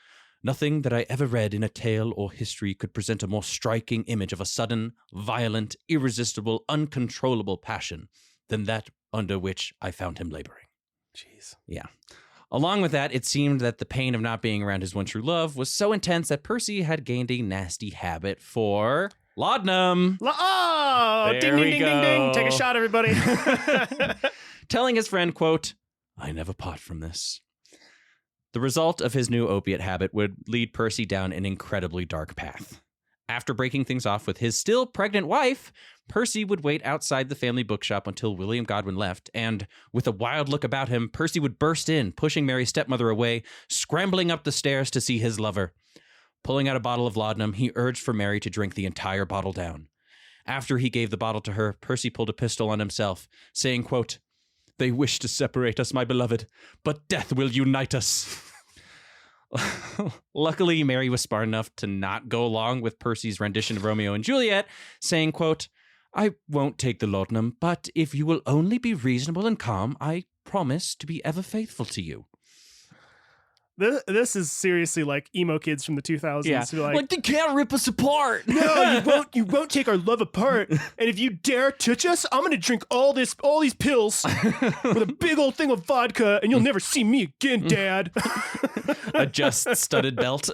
Nothing that I ever read in a tale or history could present a more striking image of a sudden, violent, irresistible, uncontrollable passion than that under which I found him laboring. Jeez. Yeah. Along with that, it seemed that the pain of not being around his one true love was so intense that Percy had gained a nasty habit for laudanum. Oh, There ding, ding, we ding, go. ding, ding. Take a shot, everybody. Telling his friend, quote, I never part from this. The result of his new opiate habit would lead Percy down an incredibly dark path. After breaking things off with his still pregnant wife, Percy would wait outside the family bookshop until William Godwin left, and with a wild look about him, Percy would burst in, pushing Mary's stepmother away, scrambling up the stairs to see his lover. Pulling out a bottle of laudanum, he urged for Mary to drink the entire bottle down. After he gave the bottle to her, Percy pulled a pistol on himself, saying, quote, "They wish to separate us, my beloved, but death will unite us." Luckily, Mary was smart enough to not go along with Percy's rendition of Romeo and Juliet, saying, quote, "I won't take the laudanum, but if you will only be reasonable and calm, I promise to be ever faithful to you." This is seriously like emo kids from the 2000s. Yeah. Who are like, they can't rip us apart. No, you won't take our love apart. And if you dare touch us, I'm gonna drink all these pills with a big old thing of vodka, and you'll never see me again, Dad. A just studded belt.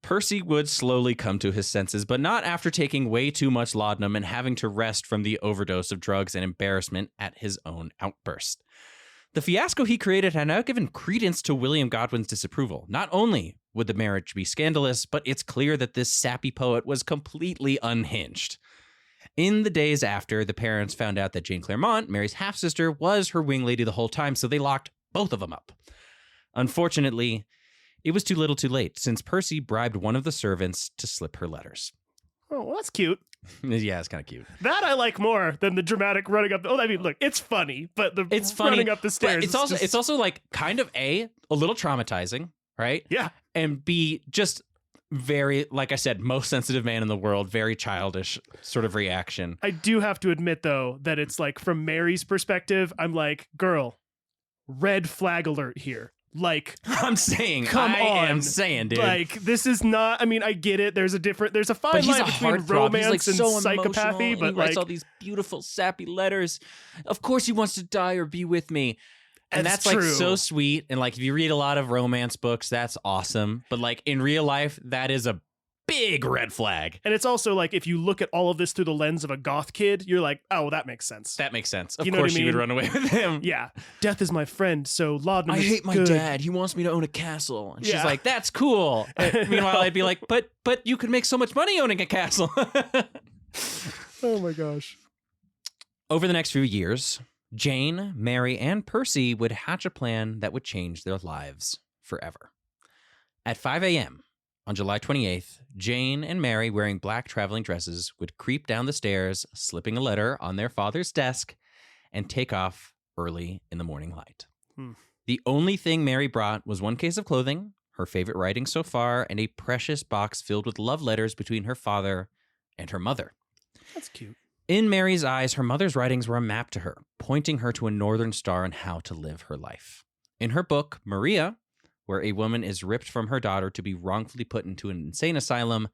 Percy would slowly come to his senses, but not after taking way too much laudanum and having to rest from the overdose of drugs and embarrassment at his own outburst. The fiasco he created had now given credence to William Godwin's disapproval. Not only would the marriage be scandalous, but it's clear that this sappy poet was completely unhinged. In the days after, the parents found out that Jane Clairmont, Mary's half-sister, was her wing lady the whole time, so they locked both of them up. Unfortunately, it was too little too late, since Percy bribed one of the servants to slip her letters. Oh, well, that's cute. Yeah, it's kind of cute. That I like more than the dramatic running up. I mean, look, it's funny, but it's funny, running up the stairs. It's also like kind of a little traumatizing, right? Yeah, and B, just very, like I said, most sensitive man in the world, very childish sort of reaction. I do have to admit though that it's like from Mary's perspective, I'm like, girl, red flag alert here. Like, I'm saying, I am saying, dude. Like, this is not, I mean, I get it. There's a fine line between romance and psychopathy, but he writes all these beautiful, sappy letters. Of course he wants to die or be with me. And that's like so sweet. And like, if you read a lot of romance books, that's awesome. But like in real life, that is a big red flag. And it's also like, if you look at all of this through the lens of a goth kid, you're like, oh, well, that makes sense. That makes sense. Of course you would run away with him. Yeah. Death is my friend, so laudanum I is hate my good. dad. He wants me to own a castle. And she's like, that's cool. And meanwhile, I'd be like, but you could make so much money owning a castle. Oh my gosh. Over the next few years, Jane, Mary, and Percy would hatch a plan that would change their lives forever. At 5 a.m., on July 28th, Jane and Mary, wearing black traveling dresses, would creep down the stairs, slipping a letter on their father's desk, and take off early in the morning light. The only thing Mary brought was one case of clothing, her favorite writing so far, and a precious box filled with love letters between her father and her mother. That's cute. In Mary's eyes, her mother's writings were a map to her, pointing her to a northern star and how to live her life. In her book, Maria, where a woman is ripped from her daughter to be wrongfully put into an insane asylum,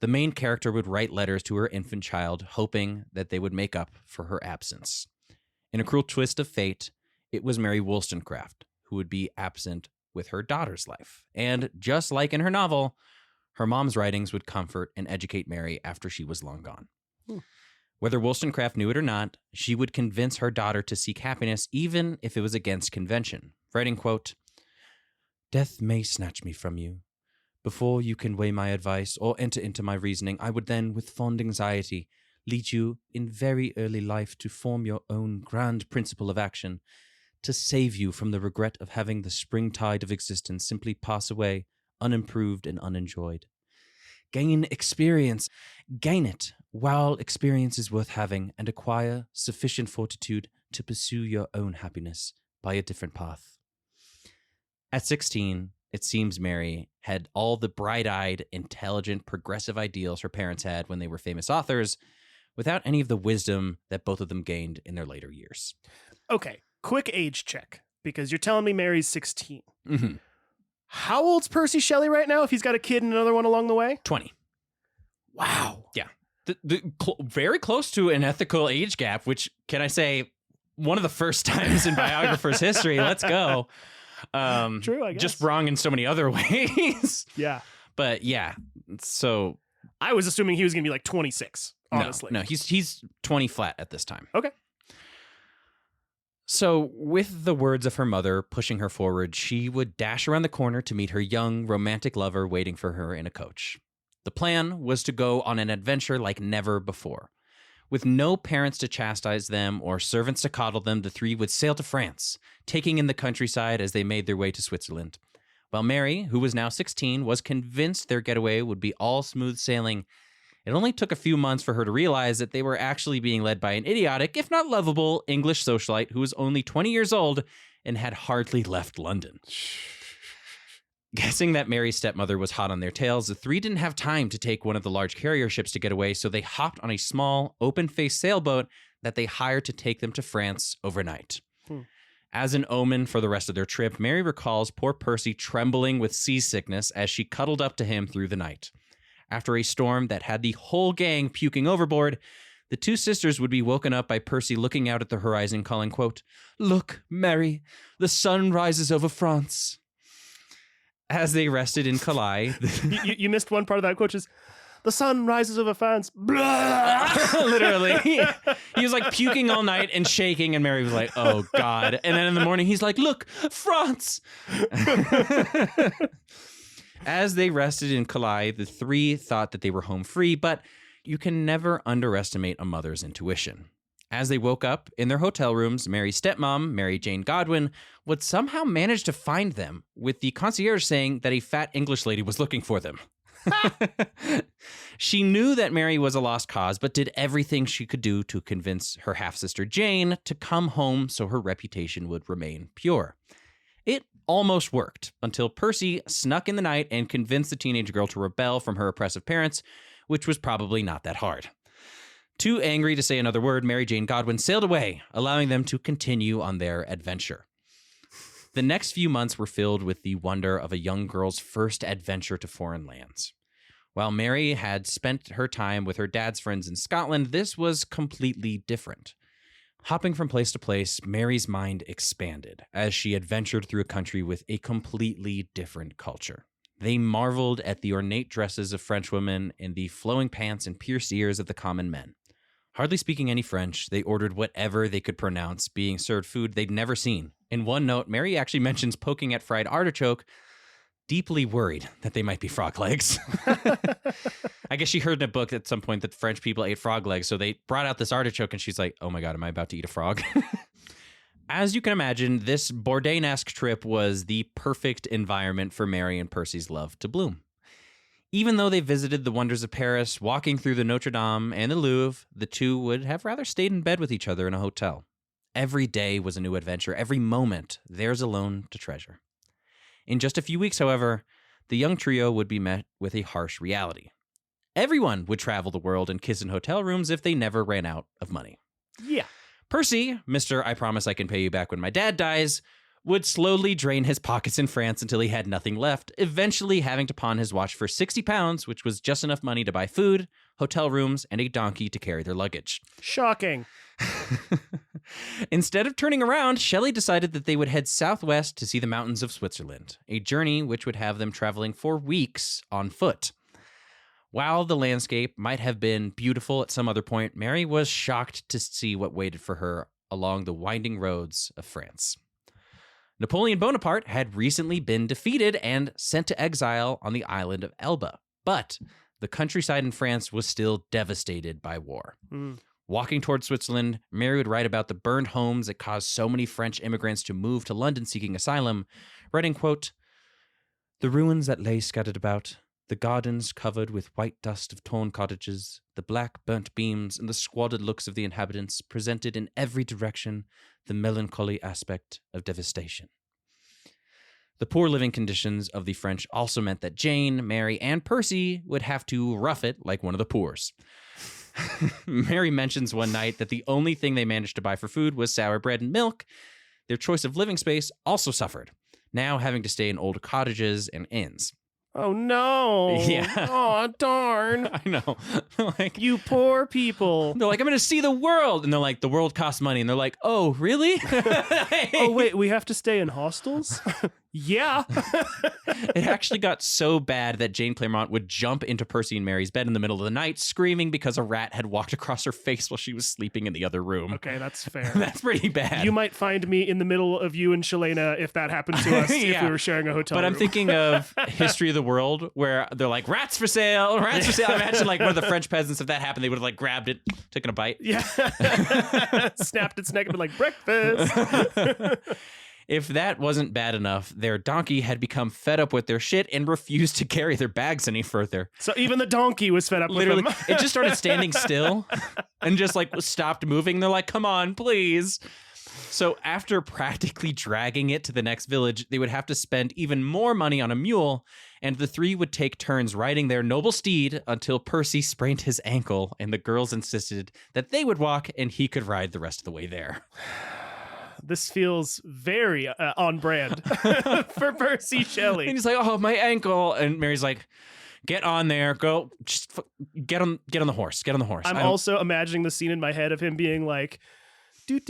the main character would write letters to her infant child, hoping that they would make up for her absence. In a cruel twist of fate, it was Mary Wollstonecraft who would be absent with her daughter's life. And just like in her novel, her mom's writings would comfort and educate Mary after she was long gone. Whether Wollstonecraft knew it or not, she would convince her daughter to seek happiness even if it was against convention, writing, quote, "Death may snatch me from you. Before you can weigh my advice or enter into my reasoning, I would then, with fond anxiety, lead you in very early life to form your own grand principle of action, to save you from the regret of having the springtide of existence simply pass away, unimproved and unenjoyed. Gain experience. Gain it while experience is worth having, and acquire sufficient fortitude to pursue your own happiness by a different path." At 16, it seems Mary had all the bright-eyed, intelligent, progressive ideals her parents had when they were famous authors, without any of the wisdom that both of them gained in their later years. Okay, quick age check, because you're telling me Mary's 16. Mm-hmm. How old's Percy Shelley right now if he's got a kid and another one along the way? 20. Wow. Yeah. Very close to an ethical age gap, which, can I say, one of the first times in biographer's history. Let's go. True, I guess. Just wrong in so many other ways. Yeah. But yeah, so I was assuming he was going to be like 26, honestly. No, he's 20 flat at this time. Okay. So, with the words of her mother pushing her forward, she would dash around the corner to meet her young, romantic lover waiting for her in a coach. The plan was to go on an adventure like never before. With no parents to chastise them or servants to coddle them, the three would sail to France, taking in the countryside as they made their way to Switzerland. While Mary, who was now 16, was convinced their getaway would be all smooth sailing, it only took a few months for her to realize that they were actually being led by an idiotic, if not lovable, English socialite who was only 20 years old and had hardly left London. Guessing that Mary's stepmother was hot on their tails, the three didn't have time to take one of the large carrier ships to get away, so they hopped on a small, open-faced sailboat that they hired to take them to France overnight. As an omen for the rest of their trip, Mary recalls poor Percy trembling with seasickness as she cuddled up to him through the night. After a storm that had the whole gang puking overboard, the two sisters would be woken up by Percy looking out at the horizon, calling, quote, "Look, Mary, the sun rises over France." As they rested in Calais... you missed one part of that quote, is, "The sun rises over France." Literally. He was like puking all night and shaking, and Mary was like, "Oh, God." And then in the morning, he's like, "Look, France." As they rested in Calais, the three thought that they were home free, but you can never underestimate a mother's intuition. As they woke up in their hotel rooms, Mary's stepmom, Mary Jane Godwin, would somehow manage to find them, with the concierge saying that a fat English lady was looking for them. She knew that Mary was a lost cause, but did everything she could do to convince her half-sister Jane to come home so her reputation would remain pure. It almost worked, until Percy snuck in the night and convinced the teenage girl to rebel from her oppressive parents, which was probably not that hard. Too angry to say another word, Mary Jane Godwin sailed away, allowing them to continue on their adventure. The next few months were filled with the wonder of a young girl's first adventure to foreign lands. While Mary had spent her time with her dad's friends in Scotland, this was completely different. Hopping from place to place, Mary's mind expanded as she adventured through a country with a completely different culture. They marveled at the ornate dresses of French women and the flowing pants and pierced ears of the common men. Hardly speaking any French, they ordered whatever they could pronounce, being served food they'd never seen. In one note, Mary actually mentions poking at fried artichoke, deeply worried that they might be frog legs. I guess she heard in a book at some point that French people ate frog legs, so they brought out this artichoke, and she's like, "Oh my God, am I about to eat a frog?" As you can imagine, this Bourdain-esque trip was the perfect environment for Mary and Percy's love to bloom. Even though they visited the wonders of Paris, walking through the Notre Dame and the Louvre, the two would have rather stayed in bed with each other in a hotel. Every day was a new adventure, every moment theirs alone to treasure. In just a few weeks, however, the young trio would be met with a harsh reality. Everyone would travel the world and kiss in hotel rooms if they never ran out of money. Yeah. Percy, Mr. I promise I can pay you back when my dad dies, would slowly drain his pockets in France until he had nothing left, eventually having to pawn his watch for £60, which was just enough money to buy food, hotel rooms, and a donkey to carry their luggage. Shocking. Instead of turning around, Shelley decided that they would head southwest to see the mountains of Switzerland, a journey which would have them traveling for weeks on foot. While the landscape might have been beautiful at some other point, Mary was shocked to see what waited for her along the winding roads of France. Napoleon Bonaparte had recently been defeated and sent to exile on the island of Elba, but the countryside in France was still devastated by war. Walking towards Switzerland, Mary would write about the burned homes that caused so many French immigrants to move to London seeking asylum, writing, quote, "The ruins that lay scattered about, the gardens covered with white dust of torn cottages, the black burnt beams, and the squalid looks of the inhabitants presented in every direction the melancholy aspect of devastation." The poor living conditions of the French also meant that Jane, Mary, and Percy would have to rough it like one of the poors. Mary mentions one night that the only thing they managed to buy for food was sour bread and milk. Their choice of living space also suffered, now having to stay in old cottages and inns. Oh, no. Yeah. Oh, darn. I know. Like, you poor people. They're like, "I'm going to see the world." And they're like, "The world costs money." And they're like, "Oh, really?" Oh, wait, we have to stay in hostels? Yeah. It actually got so bad that Jane Clairmont would jump into Percy and Mary's bed in the middle of the night, screaming because a rat had walked across her face while she was sleeping in the other room. Okay, that's fair. That's pretty bad. You might find me in the middle of you and Shelena if that happened to us if we were sharing a hotel room. I'm thinking of History of the World, where they're like, rats for sale, rats for sale. I imagine like one of the French peasants, if that happened, they would have like grabbed it, taken a bite. Yeah. Snapped its neck and been like, breakfast. If that wasn't bad enough, their donkey had become fed up with their shit and refused to carry their bags any further. So even the donkey was fed up Literally, with them. It just started standing still and just like stopped moving. They're like, come on, please. So after practically dragging it to the next village, they would have to spend even more money on a mule, and the three would take turns riding their noble steed until Percy sprained his ankle, and the girls insisted that they would walk and he could ride the rest of the way there. This feels very on brand for Percy Shelley. And he's like, oh, my ankle. And Mary's like, get on there. Go. Just get on the horse. Get on the horse. I'm also imagining the scene in my head of him being like, do.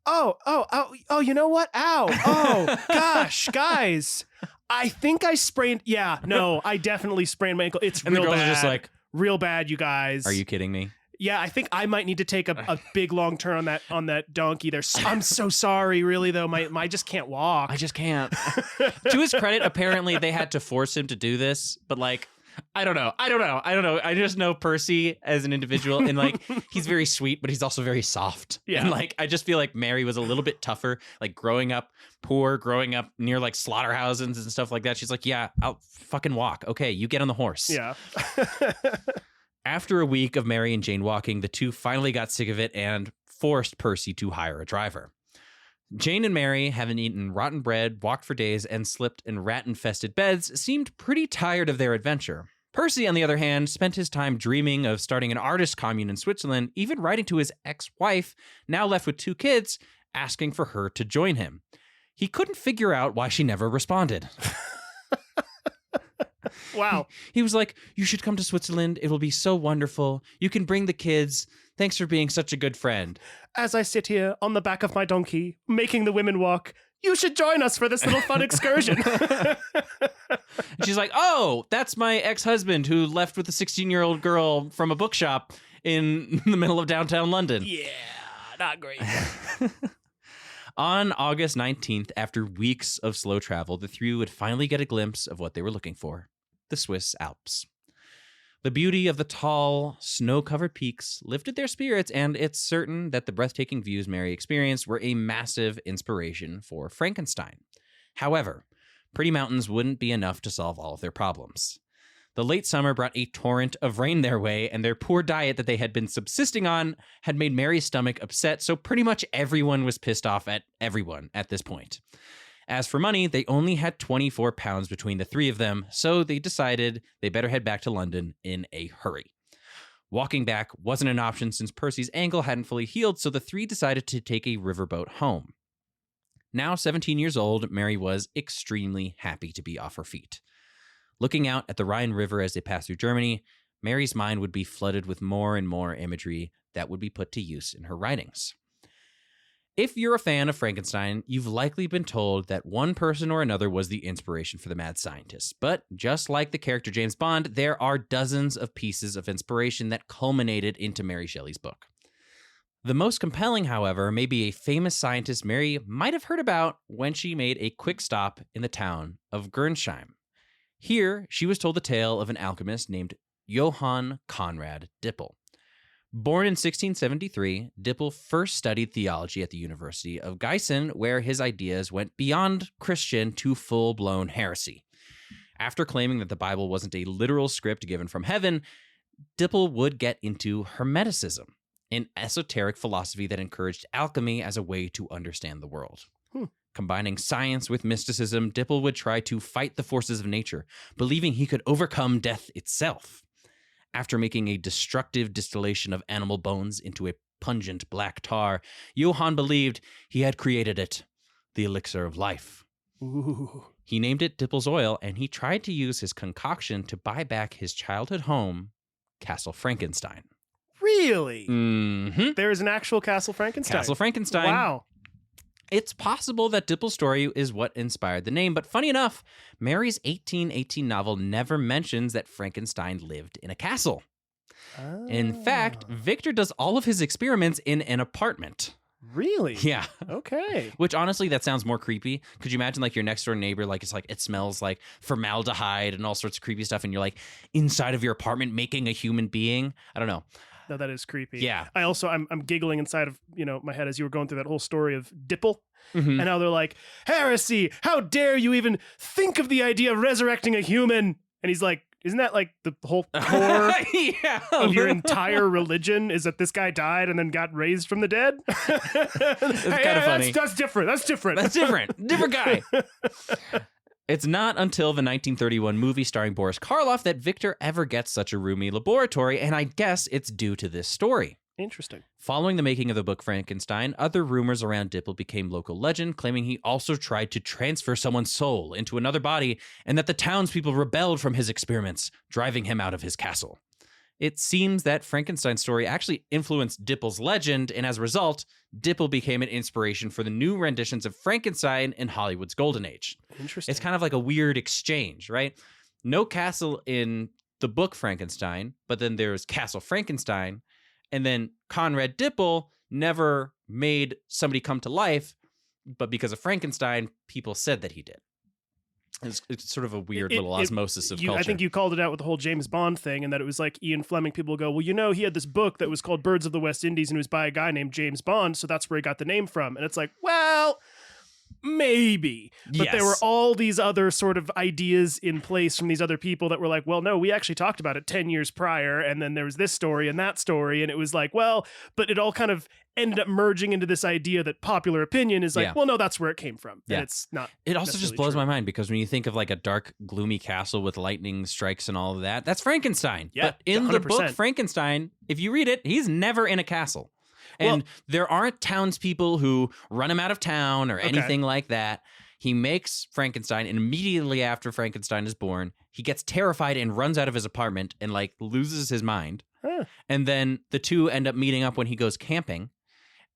Oh, you know what? Ow. Oh, gosh, guys. I think I sprained. Yeah, no, I definitely sprained my ankle. It's and real the girls bad. are just like, real bad, you guys. Are you kidding me? Yeah, I think I might need to take a big long turn on that donkey there. I'm so sorry, really though. I just can't walk. I just can't. To his credit, apparently they had to force him to do this, but like, I don't know. I just know Percy as an individual, and like he's very sweet, but he's also very soft. Yeah. And like I just feel like Mary was a little bit tougher, like growing up poor, growing up near like slaughterhouses and stuff like that. She's like, yeah, I'll fucking walk. Okay, you get on the horse. Yeah. After a week of Mary and Jane walking, the two finally got sick of it and forced Percy to hire a driver. Jane and Mary, having eaten rotten bread, walked for days, and slept in rat-infested beds, seemed pretty tired of their adventure. Percy, on the other hand, spent his time dreaming of starting an artist commune in Switzerland, even writing to his ex-wife, now left with 2 kids, asking for her to join him. He couldn't figure out why she never responded. Wow. He was like, you should come to Switzerland. It will be so wonderful. You can bring the kids. Thanks for being such a good friend. As I sit here on the back of my donkey, making the women walk, you should join us for this little fun excursion. She's like, oh, that's my ex-husband who left with a 16-year-old girl from a bookshop in the middle of downtown London. Yeah, not great. On August 19th, after weeks of slow travel, the three would finally get a glimpse of what they were looking for. The Swiss Alps. The beauty of the tall, snow-covered peaks lifted their spirits, and it's certain that the breathtaking views Mary experienced were a massive inspiration for Frankenstein. However, pretty mountains wouldn't be enough to solve all of their problems. The late summer brought a torrent of rain their way, and their poor diet that they had been subsisting on had made Mary's stomach upset, so pretty much everyone was pissed off at everyone at this point. As for money, they only had 24 pounds between the three of them, so they decided they better head back to London in a hurry. Walking back wasn't an option since Percy's ankle hadn't fully healed, so the three decided to take a riverboat home. Now 17 years old, Mary was extremely happy to be off her feet. Looking out at the Rhine River as they passed through Germany, Mary's mind would be flooded with more and more imagery that would be put to use in her writings. If you're a fan of Frankenstein, you've likely been told that one person or another was the inspiration for the mad scientist. But just like the character James Bond, there are dozens of pieces of inspiration that culminated into Mary Shelley's book. The most compelling, however, may be a famous scientist Mary might have heard about when she made a quick stop in the town of Gernsheim. Here, she was told the tale of an alchemist named Johann Conrad Dippel. Born in 1673, Dippel first studied theology at the University of Gießen, where his ideas went beyond Christian to full-blown heresy. After claiming that the Bible wasn't a literal script given from heaven, Dippel would get into Hermeticism, an esoteric philosophy that encouraged alchemy as a way to understand the world. Combining science with mysticism, Dippel would try to fight the forces of nature, believing he could overcome death itself. After making a destructive distillation of animal bones into a pungent black tar, Johann believed he had created it, the elixir of life. Ooh. He named it Dippel's Oil, and he tried to use his concoction to buy back his childhood home, Castle Frankenstein. Really? Mm-hmm. There is an actual Castle Frankenstein. Castle Frankenstein. Wow. It's possible that Dippel's story is what inspired the name, but funny enough, Mary's 1818 novel never mentions that Frankenstein lived in a castle. In fact, Victor does all of his experiments in an apartment. Really? Yeah. Okay. Which honestly, that sounds more creepy. Could you imagine like your next door neighbor, like it smells like formaldehyde and all sorts of creepy stuff, and you're like inside of your apartment making a human being? I don't know. No, that is creepy. Yeah. I'm giggling inside of, my head as you were going through that whole story of Dipple. Mm-hmm. And how they're like, heresy! How dare you even think of the idea of resurrecting a human? And he's like, isn't that like the whole core of your entire religion is that this guy died and then got raised from the dead? It's kind of funny. That's different. That's different. That's different. Different guy. It's not until the 1931 movie starring Boris Karloff that Victor ever gets such a roomy laboratory, and I guess it's due to this story. Interesting. Following the making of the book Frankenstein, other rumors around Dipple became local legend, claiming he also tried to transfer someone's soul into another body and that the townspeople rebelled from his experiments, driving him out of his castle. It seems that Frankenstein's story actually influenced Dipple's legend, and as a result, Dipple became an inspiration for the new renditions of Frankenstein in Hollywood's golden age. Interesting. It's kind of like a weird exchange, right? No castle in the book Frankenstein, but then there's Castle Frankenstein. And then Conrad Dipple never made somebody come to life, but because of Frankenstein, people said that he did. It's sort of a weird little osmosis of culture. I think you called it out with the whole James Bond thing, and that it was like Ian Fleming. People go, well, he had this book that was called Birds of the West Indies, and it was by a guy named James Bond, so that's where he got the name from. And it's like, well, maybe. But there were all these other sort of ideas in place from these other people that were like, well, no, we actually talked about it 10 years prior, and then there was this story and that story, and it was like, well, but it all kind of ended up merging into this idea that popular opinion is like, well, no, that's where it came from. Yeah. And it's not. It also just blows my mind because when you think of like a dark, gloomy castle with lightning strikes and all of that, that's Frankenstein. Yeah, but in 100%. the book Frankenstein, if you read it, he's never in a castle. And there aren't townspeople who run him out of town or anything like that. He makes Frankenstein, and immediately after Frankenstein is born, he gets terrified and runs out of his apartment and like loses his mind. And then the two end up meeting up when he goes camping.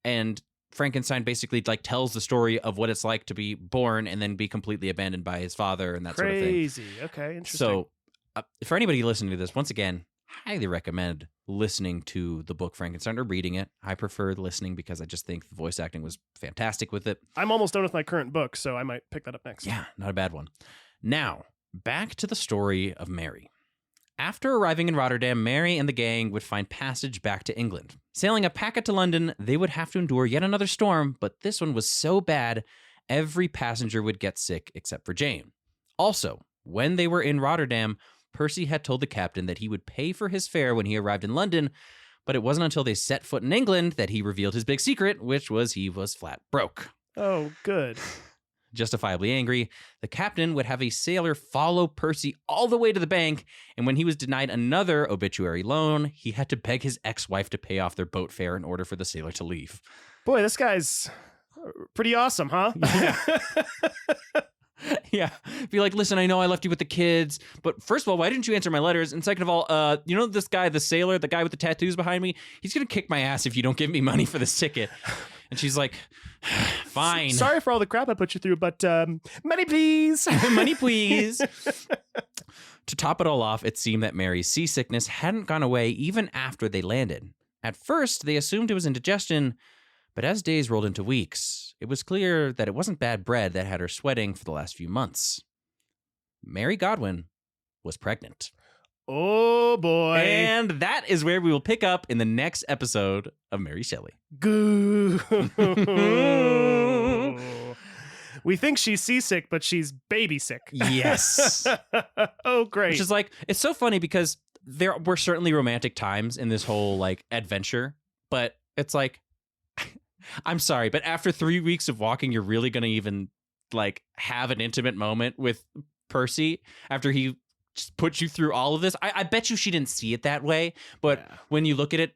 And Frankenstein basically like tells the story of what it's like to be born and then be completely abandoned by his father and that sort of thing. Crazy. Okay, interesting. So for anybody listening to this, once again, highly recommend listening to the book Frankenstein or reading it. I prefer listening because I just think the voice acting was fantastic with it. I'm almost done with my current book, so I might pick that up next. Yeah, not a bad one. Now, back to the story of Mary. After arriving in Rotterdam, Mary and the gang would find passage back to England. Sailing a packet to London, they would have to endure yet another storm, but this one was so bad, every passenger would get sick except for Jane. Also, when they were in Rotterdam, Percy had told the captain that he would pay for his fare when he arrived in London, but it wasn't until they set foot in England that he revealed his big secret, which was he was flat broke. Oh, good. Justifiably angry, the captain would have a sailor follow Percy all the way to the bank, and when he was denied another obituary loan, he had to beg his ex-wife to pay off their boat fare in order for the sailor to leave. Boy, this guy's pretty awesome, huh? Yeah. Yeah. Be like, listen, I know I left you with the kids, but first of all, why didn't you answer my letters? And second of all, this guy, the sailor, the guy with the tattoos behind me, he's going to kick my ass if you don't give me money for this ticket. And she's like, fine. Sorry for all the crap I put you through, but money, please. Money, please. To top it all off, it seemed that Mary's seasickness hadn't gone away even after they landed. At first, they assumed it was indigestion, but as days rolled into weeks, it was clear that it wasn't bad bread that had her sweating for the last few months. Mary Godwin was pregnant. Oh, boy. And that is where we will pick up in the next episode of Mary Shelley. Goo. We think she's seasick, but she's baby sick. Yes. Oh, great. Which is like, it's so funny because there were certainly romantic times in this whole like adventure, but it's like, I'm sorry, but after 3 weeks of walking, you're really going to even like have an intimate moment with Percy after he just put you through all of this? I bet you she didn't see it that way. But when you look at it,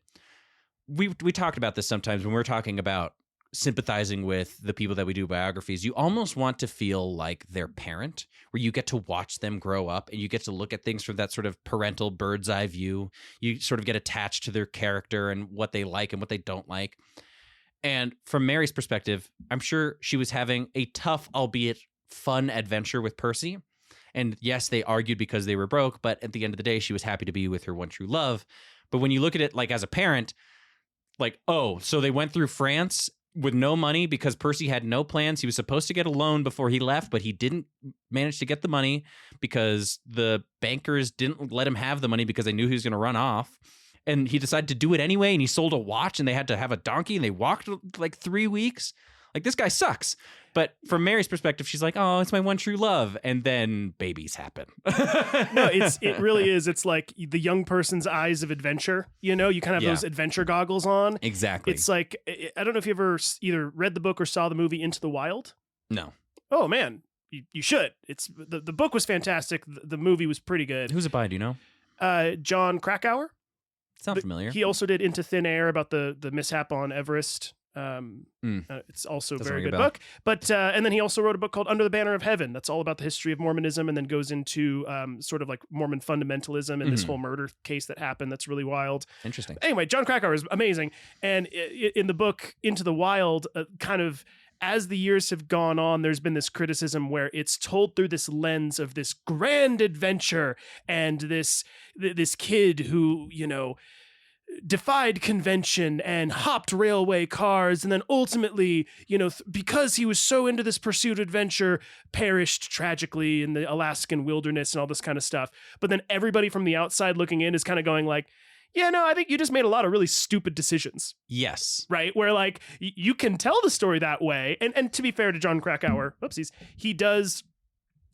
we talked about this sometimes when we're talking about sympathizing with the people that we do biographies. You almost want to feel like their parent, where you get to watch them grow up and you get to look at things from that sort of parental bird's eye view. You sort of get attached to their character and what they like and what they don't like. And from Mary's perspective, I'm sure she was having a tough, albeit fun adventure with Percy. And yes, they argued because they were broke, but at the end of the day, she was happy to be with her one true love. But when you look at it like as a parent, like, oh, so they went through France with no money because Percy had no plans. He was supposed to get a loan before he left, but he didn't manage to get the money because the bankers didn't let him have the money because they knew he was going to run off. And he decided to do it anyway, and he sold a watch, and they had to have a donkey, and they walked like 3 weeks. Like, this guy sucks. But from Mary's perspective, she's like, oh, it's my one true love. And then babies happen. No, it really is. It's like the young person's eyes of adventure. You know, you kind of have those adventure goggles on. Exactly. It's like, I don't know if you ever either read the book or saw the movie Into the Wild. No. Oh, man. You should. It's the book was fantastic. The movie was pretty good. Who's it by? Do you know? John Krakauer. Sounds familiar. He also did Into Thin Air about the mishap on Everest. It's also a very good book. But and then he also wrote a book called Under the Banner of Heaven. That's all about the history of Mormonism, and then goes into sort of like Mormon fundamentalism and this whole murder case that happened. That's really wild. Interesting. Anyway, John Krakauer is amazing. And in the book Into the Wild, kind of as the years have gone on, there's been this criticism where it's told through this lens of this grand adventure and this kid who, you know, defied convention and hopped railway cars, and then ultimately, you know, because he was so into this pursuit of adventure, perished tragically in the Alaskan wilderness and all this kind of stuff. But then everybody from the outside looking in is kind of going like, yeah, no, I think you just made a lot of really stupid decisions. Yes. Right? Where like you can tell the story that way. And to be fair to John Krakauer, he does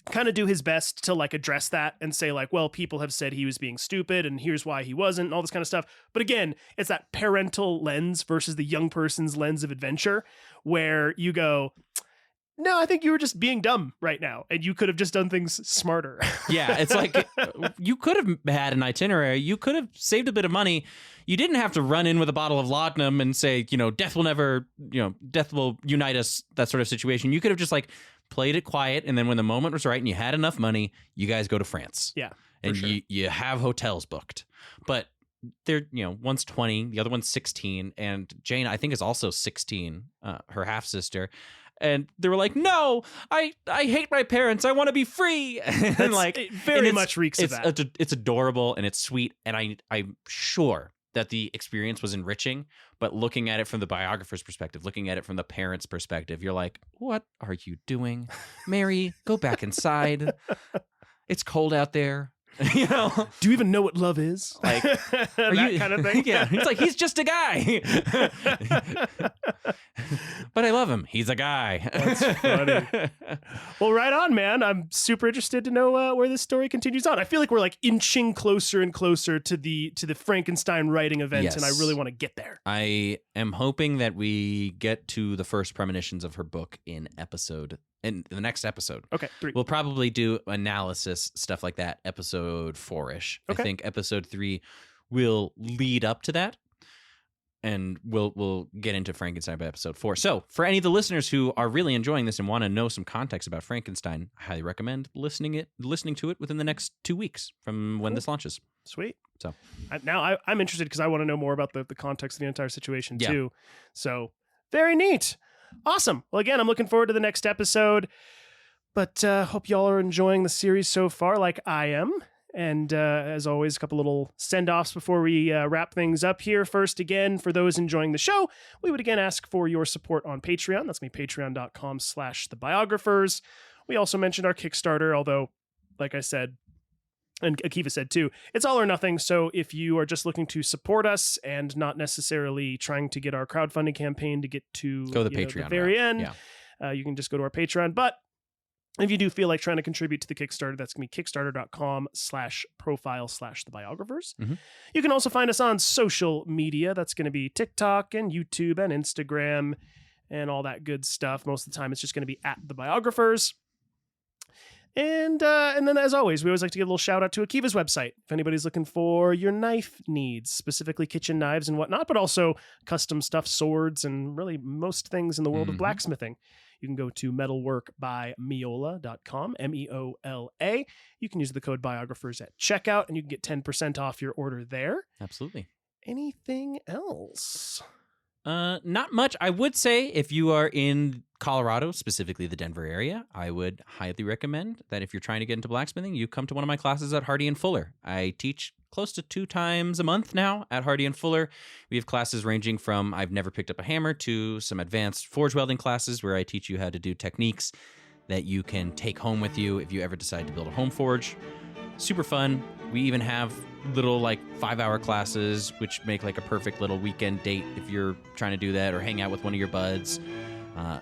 kind of do his best to like address that and say like, well, people have said he was being stupid and here's why he wasn't and all this kind of stuff. But again, it's that parental lens versus the young person's lens of adventure where you go, no, I think you were just being dumb right now and you could have just done things smarter. Yeah, it's like you could have had an itinerary. You could have saved a bit of money. You didn't have to run in with a bottle of laudanum and say, you know, death will unite us, that sort of situation. You could have just like played it quiet, and then when the moment was right and you had enough money, you guys go to France. Yeah, and sure. you have hotels booked. But they're, you know, one's 20, the other one's 16, and Jane, I think, is also 16, her half sister. And they were like, "No, I hate my parents. I want to be free." And like, it very much reeks of that. It's adorable and it's sweet, and I'm sure that the experience was enriching. But looking at it from the biographer's perspective, looking at it from the parents' perspective, you're like, "What are you doing, Mary? Go back inside. It's cold out there." You know, do you even know what love is? Like, that kind of thing. Yeah, it's like, he's just a guy. But I love him. He's a guy. That's funny. Well, right on, man. I'm super interested to know where this story continues on. I feel like we're like inching closer and closer to the Frankenstein writing event, yes. And I really want to get there. I am hoping that we get to the first premonitions of her book in the next episode. Okay, 3. We'll probably do analysis, stuff like that, episode 4-ish. Okay. I think episode 3 will lead up to that, and we'll get into Frankenstein by episode 4. So for any of the listeners who are really enjoying this and want to know some context about Frankenstein, I highly recommend listening to it within the next 2 weeks from when this launches. Sweet. So now I'm interested because I want to know more about the context of the entire situation Yeah. too. So very neat. Awesome. Well, again, I'm looking forward to the next episode, but hope y'all are enjoying the series so far like I am. And as always, a couple little send-offs before we wrap things up here. First, again, for those enjoying the show, we would again ask for your support on Patreon. That's me, patreon.com/thebiographers. We also mentioned our Kickstarter, although, like I said, and Akiva said too, it's all or nothing. So if you are just looking to support us and not necessarily trying to get our crowdfunding campaign to get to Patreon the very end, Yeah. you can just go to our Patreon. But if you do feel like trying to contribute to the Kickstarter, that's going to be kickstarter.com/profile/thebiographers. Mm-hmm. You can also find us on social media. That's going to be TikTok and YouTube and Instagram and all that good stuff. Most of the time, it's just going to be @thebiographers. And then, as always, we always like to give a little shout out to Akiva's website. If anybody's looking for your knife needs, specifically kitchen knives and whatnot, but also custom stuffed swords and really most things in the world of blacksmithing, you can go to metalworkbymiola.com, MEOLA. You can use the code biographers at checkout, and you can get 10% off your order there. Absolutely. Anything else? Not much. I would say if you are in Colorado, specifically the Denver area, I would highly recommend that if you're trying to get into blacksmithing, you come to one of my classes at Hardy and Fuller. I teach close to 2 times a month now at Hardy and Fuller. We have classes ranging from I've never picked up a hammer to some advanced forge welding classes where I teach you how to do techniques that you can take home with you if you ever decide to build a home forge. Super fun. We even have little 5-hour classes, which make a perfect little weekend date if you're trying to do that or hang out with one of your buds.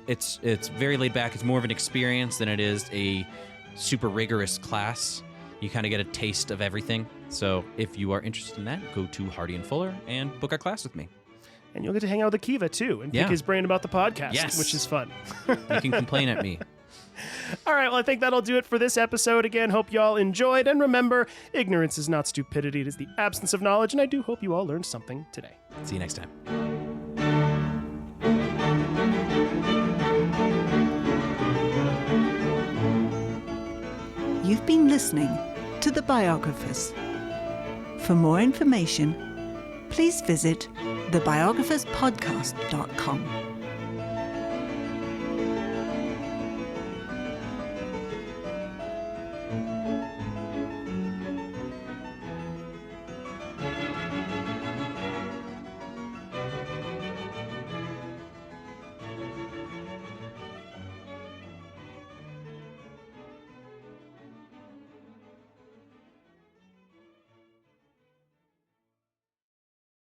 It's very laid back. It's more of an experience than it is a super rigorous class. You kind of get a taste of everything. So if you are interested in that, go to Hardy and Fuller and book a class with me. And you'll get to hang out with Akiva, too, and pick his brain about the podcast, which is fun. You can complain at me. All right, well, I think that'll do it for this episode. Again, hope you all enjoyed. And remember, ignorance is not stupidity. It is the absence of knowledge. And I do hope you all learned something today. See you next time. You've been listening to The Biographers. For more information, please visit thebiographerspodcast.com.